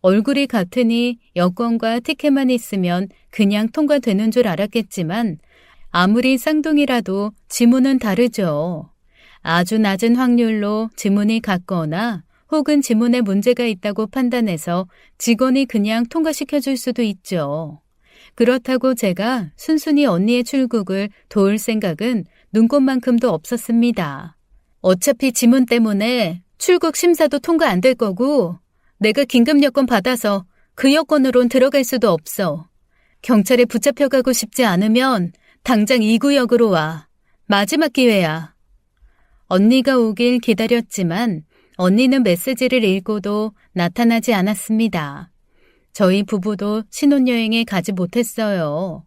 얼굴이 같으니 여권과 티켓만 있으면 그냥 통과되는 줄 알았겠지만 아무리 쌍둥이라도 지문은 다르죠. 아주 낮은 확률로 지문이 같거나 혹은 지문에 문제가 있다고 판단해서 직원이 그냥 통과시켜줄 수도 있죠. 그렇다고 제가 순순히 언니의 출국을 도울 생각은 눈꼽만큼도 없었습니다. 어차피 지문 때문에 출국 심사도 통과 안 될 거고 내가 긴급 여권 받아서 그 여권으론 들어갈 수도 없어. 경찰에 붙잡혀가고 싶지 않으면 당장 이 구역으로 와. 마지막 기회야. 언니가 오길 기다렸지만 언니는 메시지를 읽고도 나타나지 않았습니다. 저희 부부도 신혼여행에 가지 못했어요.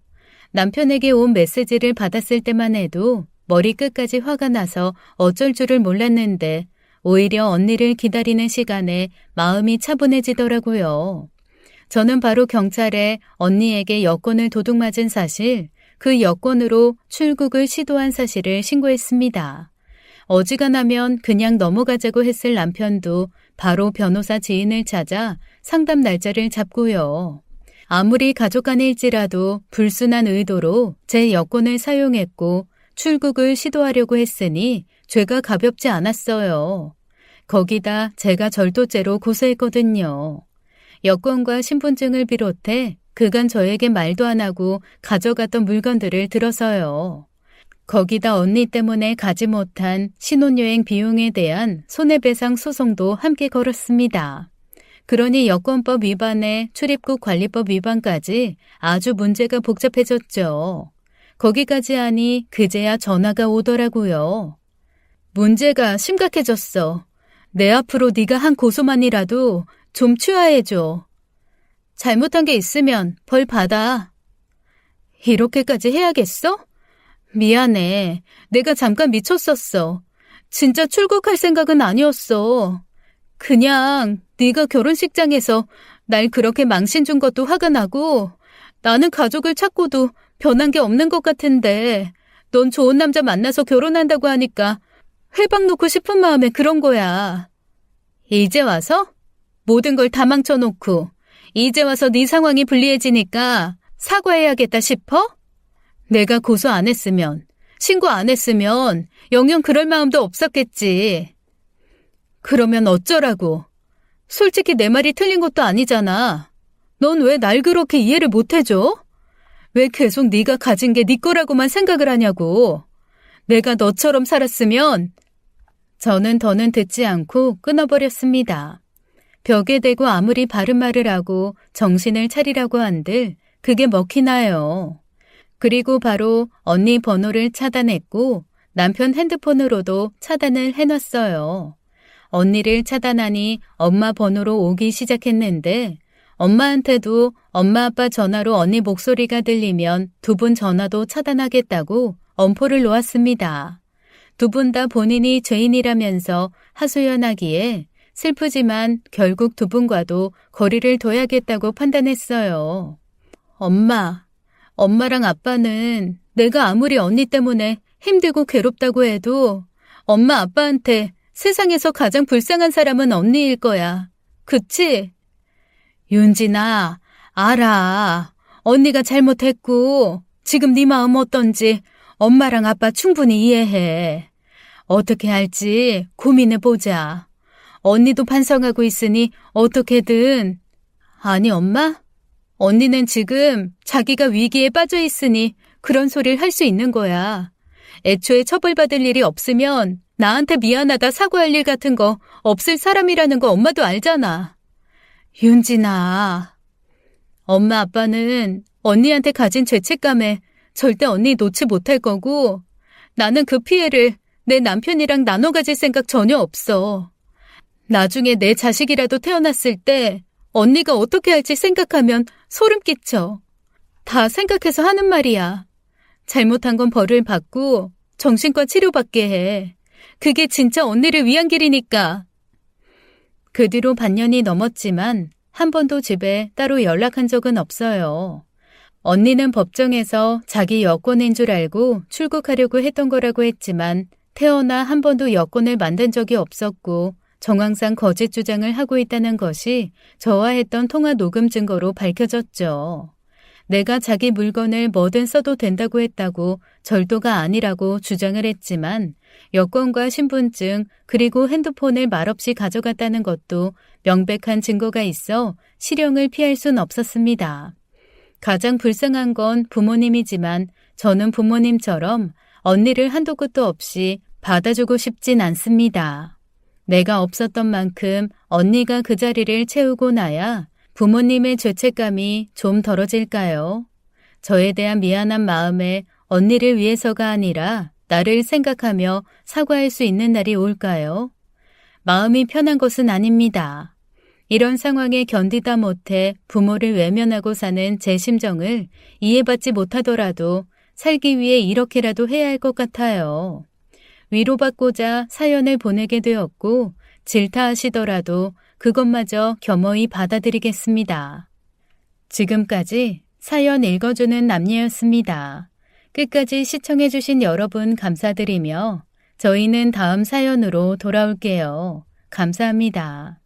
남편에게 온 메시지를 받았을 때만 해도 머리끝까지 화가 나서 어쩔 줄을 몰랐는데 오히려 언니를 기다리는 시간에 마음이 차분해지더라고요. 저는 바로 경찰에 언니에게 여권을 도둑맞은 사실, 그 여권으로 출국을 시도한 사실을 신고했습니다. 어지간하면 그냥 넘어가자고 했을 남편도 바로 변호사 지인을 찾아 상담 날짜를 잡고요. 아무리 가족 간일지라도 불순한 의도로 제 여권을 사용했고 출국을 시도하려고 했으니 죄가 가볍지 않았어요. 거기다 제가 절도죄로 고소했거든요. 여권과 신분증을 비롯해 그간 저에게 말도 안 하고 가져갔던 물건들을 들어서요. 거기다 언니 때문에 가지 못한 신혼여행 비용에 대한 손해배상 소송도 함께 걸었습니다. 그러니 여권법 위반에 출입국 관리법 위반까지 아주 문제가 복잡해졌죠. 거기까지 하니 그제야 전화가 오더라고요. 문제가 심각해졌어. 내 앞으로 네가 한 고소만이라도 좀 취하해줘. 잘못한 게 있으면 벌 받아. 이렇게까지 해야겠어? 미안해. 내가 잠깐 미쳤었어. 진짜 출국할 생각은 아니었어. 그냥 네가 결혼식장에서 날 그렇게 망신 준 것도 화가 나고 나는 가족을 찾고도 변한 게 없는 것 같은데 넌 좋은 남자 만나서 결혼한다고 하니까 회방 놓고 싶은 마음에 그런 거야. 이제 와서? 모든 걸 다 망쳐놓고 이제 와서 네 상황이 불리해지니까 사과해야겠다 싶어? 내가 고소 안 했으면, 신고 안 했으면 영영 그럴 마음도 없었겠지. 그러면 어쩌라고? 솔직히 내 말이 틀린 것도 아니잖아. 넌 왜 날 그렇게 이해를 못 해줘? 왜 계속 네가 가진 게 네 거라고만 생각을 하냐고. 내가 너처럼 살았으면. 저는 더는 듣지 않고 끊어버렸습니다. 벽에 대고 아무리 바른 말을 하고 정신을 차리라고 한들 그게 먹히나요. 그리고 바로 언니 번호를 차단했고 남편 핸드폰으로도 차단을 해놨어요. 언니를 차단하니 엄마 번호로 오기 시작했는데 엄마한테도 엄마 아빠 전화로 언니 목소리가 들리면 두 분 전화도 차단하겠다고 엄포를 놓았습니다. 두 분 다 본인이 죄인이라면서 하소연하기에 슬프지만 결국 두 분과도 거리를 둬야겠다고 판단했어요. 엄마랑 아빠는 내가 아무리 언니 때문에 힘들고 괴롭다고 해도 엄마 아빠한테 세상에서 가장 불쌍한 사람은 언니일 거야. 그치? 윤진아, 알아. 언니가 잘못했고 지금 네 마음 어떤지 엄마랑 아빠 충분히 이해해. 어떻게 할지 고민해보자. 언니도 반성하고 있으니 어떻게든. 아니 엄마? 언니는 지금 자기가 위기에 빠져 있으니 그런 소리를 할 수 있는 거야. 애초에 처벌받을 일이 없으면 나한테 미안하다 사과할 일 같은 거 없을 사람이라는 거 엄마도 알잖아. 윤진아, 엄마 아빠는 언니한테 가진 죄책감에 절대 언니 놓지 못할 거고 나는 그 피해를 내 남편이랑 나눠 가질 생각 전혀 없어. 나중에 내 자식이라도 태어났을 때 언니가 어떻게 할지 생각하면 소름 끼쳐. 다 생각해서 하는 말이야. 잘못한 건 벌을 받고 정신과 치료받게 해. 그게 진짜 언니를 위한 길이니까. 그 뒤로 반년이 넘었지만 한 번도 집에 따로 연락한 적은 없어요. 언니는 법정에서 자기 여권인 줄 알고 출국하려고 했던 거라고 했지만 태어나 한 번도 여권을 만든 적이 없었고 정황상 거짓 주장을 하고 있다는 것이 저와 했던 통화 녹음 증거로 밝혀졌죠. 내가 자기 물건을 뭐든 써도 된다고 했다고 절도가 아니라고 주장을 했지만 여권과 신분증 그리고 핸드폰을 말없이 가져갔다는 것도 명백한 증거가 있어 실형을 피할 순 없었습니다. 가장 불쌍한 건 부모님이지만 저는 부모님처럼 언니를 한도 끝도 없이 받아주고 싶진 않습니다. 내가 없었던 만큼 언니가 그 자리를 채우고 나야 부모님의 죄책감이 좀 덜어질까요? 저에 대한 미안한 마음에 언니를 위해서가 아니라 나를 생각하며 사과할 수 있는 날이 올까요? 마음이 편한 것은 아닙니다. 이런 상황에 견디다 못해 부모를 외면하고 사는 제 심정을 이해받지 못하더라도 살기 위해 이렇게라도 해야 할 것 같아요. 위로받고자 사연을 보내게 되었고 질타하시더라도 그것마저 겸허히 받아들이겠습니다. 지금까지 사연 읽어주는 남녀였습니다. 끝까지 시청해주신 여러분 감사드리며 저희는 다음 사연으로 돌아올게요. 감사합니다.